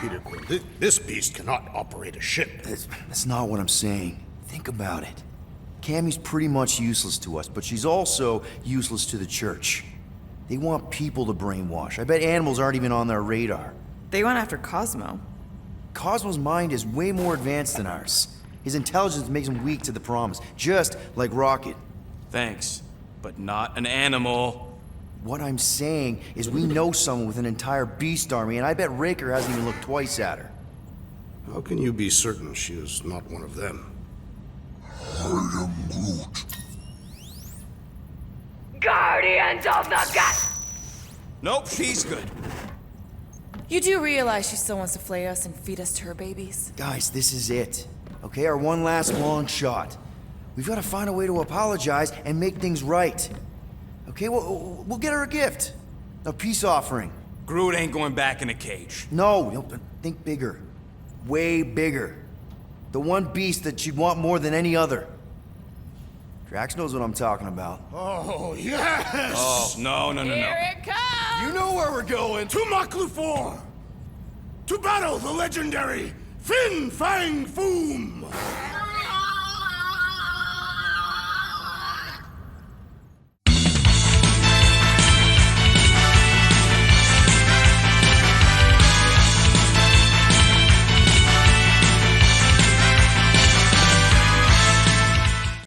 S6: Peter Quill, this beast cannot operate a ship.
S3: That's not what I'm saying. Think about it. Cammy's pretty much useless to us, but she's also useless to the church. They want people to brainwash. I bet animals aren't even on their radar.
S1: They went after Cosmo.
S3: Cosmo's mind is way more advanced than ours. His intelligence makes him weak to the promise, just like Rocket.
S9: Thanks, but not an animal.
S3: What I'm saying is we know someone with an entire beast army, and I bet Raker hasn't even looked twice at her.
S6: How can you be certain she is not one of them?
S8: I am Groot.
S7: Guardians of the Gut!
S9: Nope, she's good.
S1: You do realize she still wants to flay us and feed us to her babies?
S3: Guys, this is it. Okay, our one last long shot. We've got to find a way to apologize and make things right. Okay, we'll get her a gift. A peace offering.
S9: Groot ain't going back in a cage.
S3: No, think bigger. Way bigger. The one beast that she'd want more than any other. Drax knows what I'm talking about.
S6: Oh, yes!
S9: Oh, no.
S1: Here it comes!
S3: You know where we're going!
S6: To Maklufor! To battle the legendary Fin Fang Foom!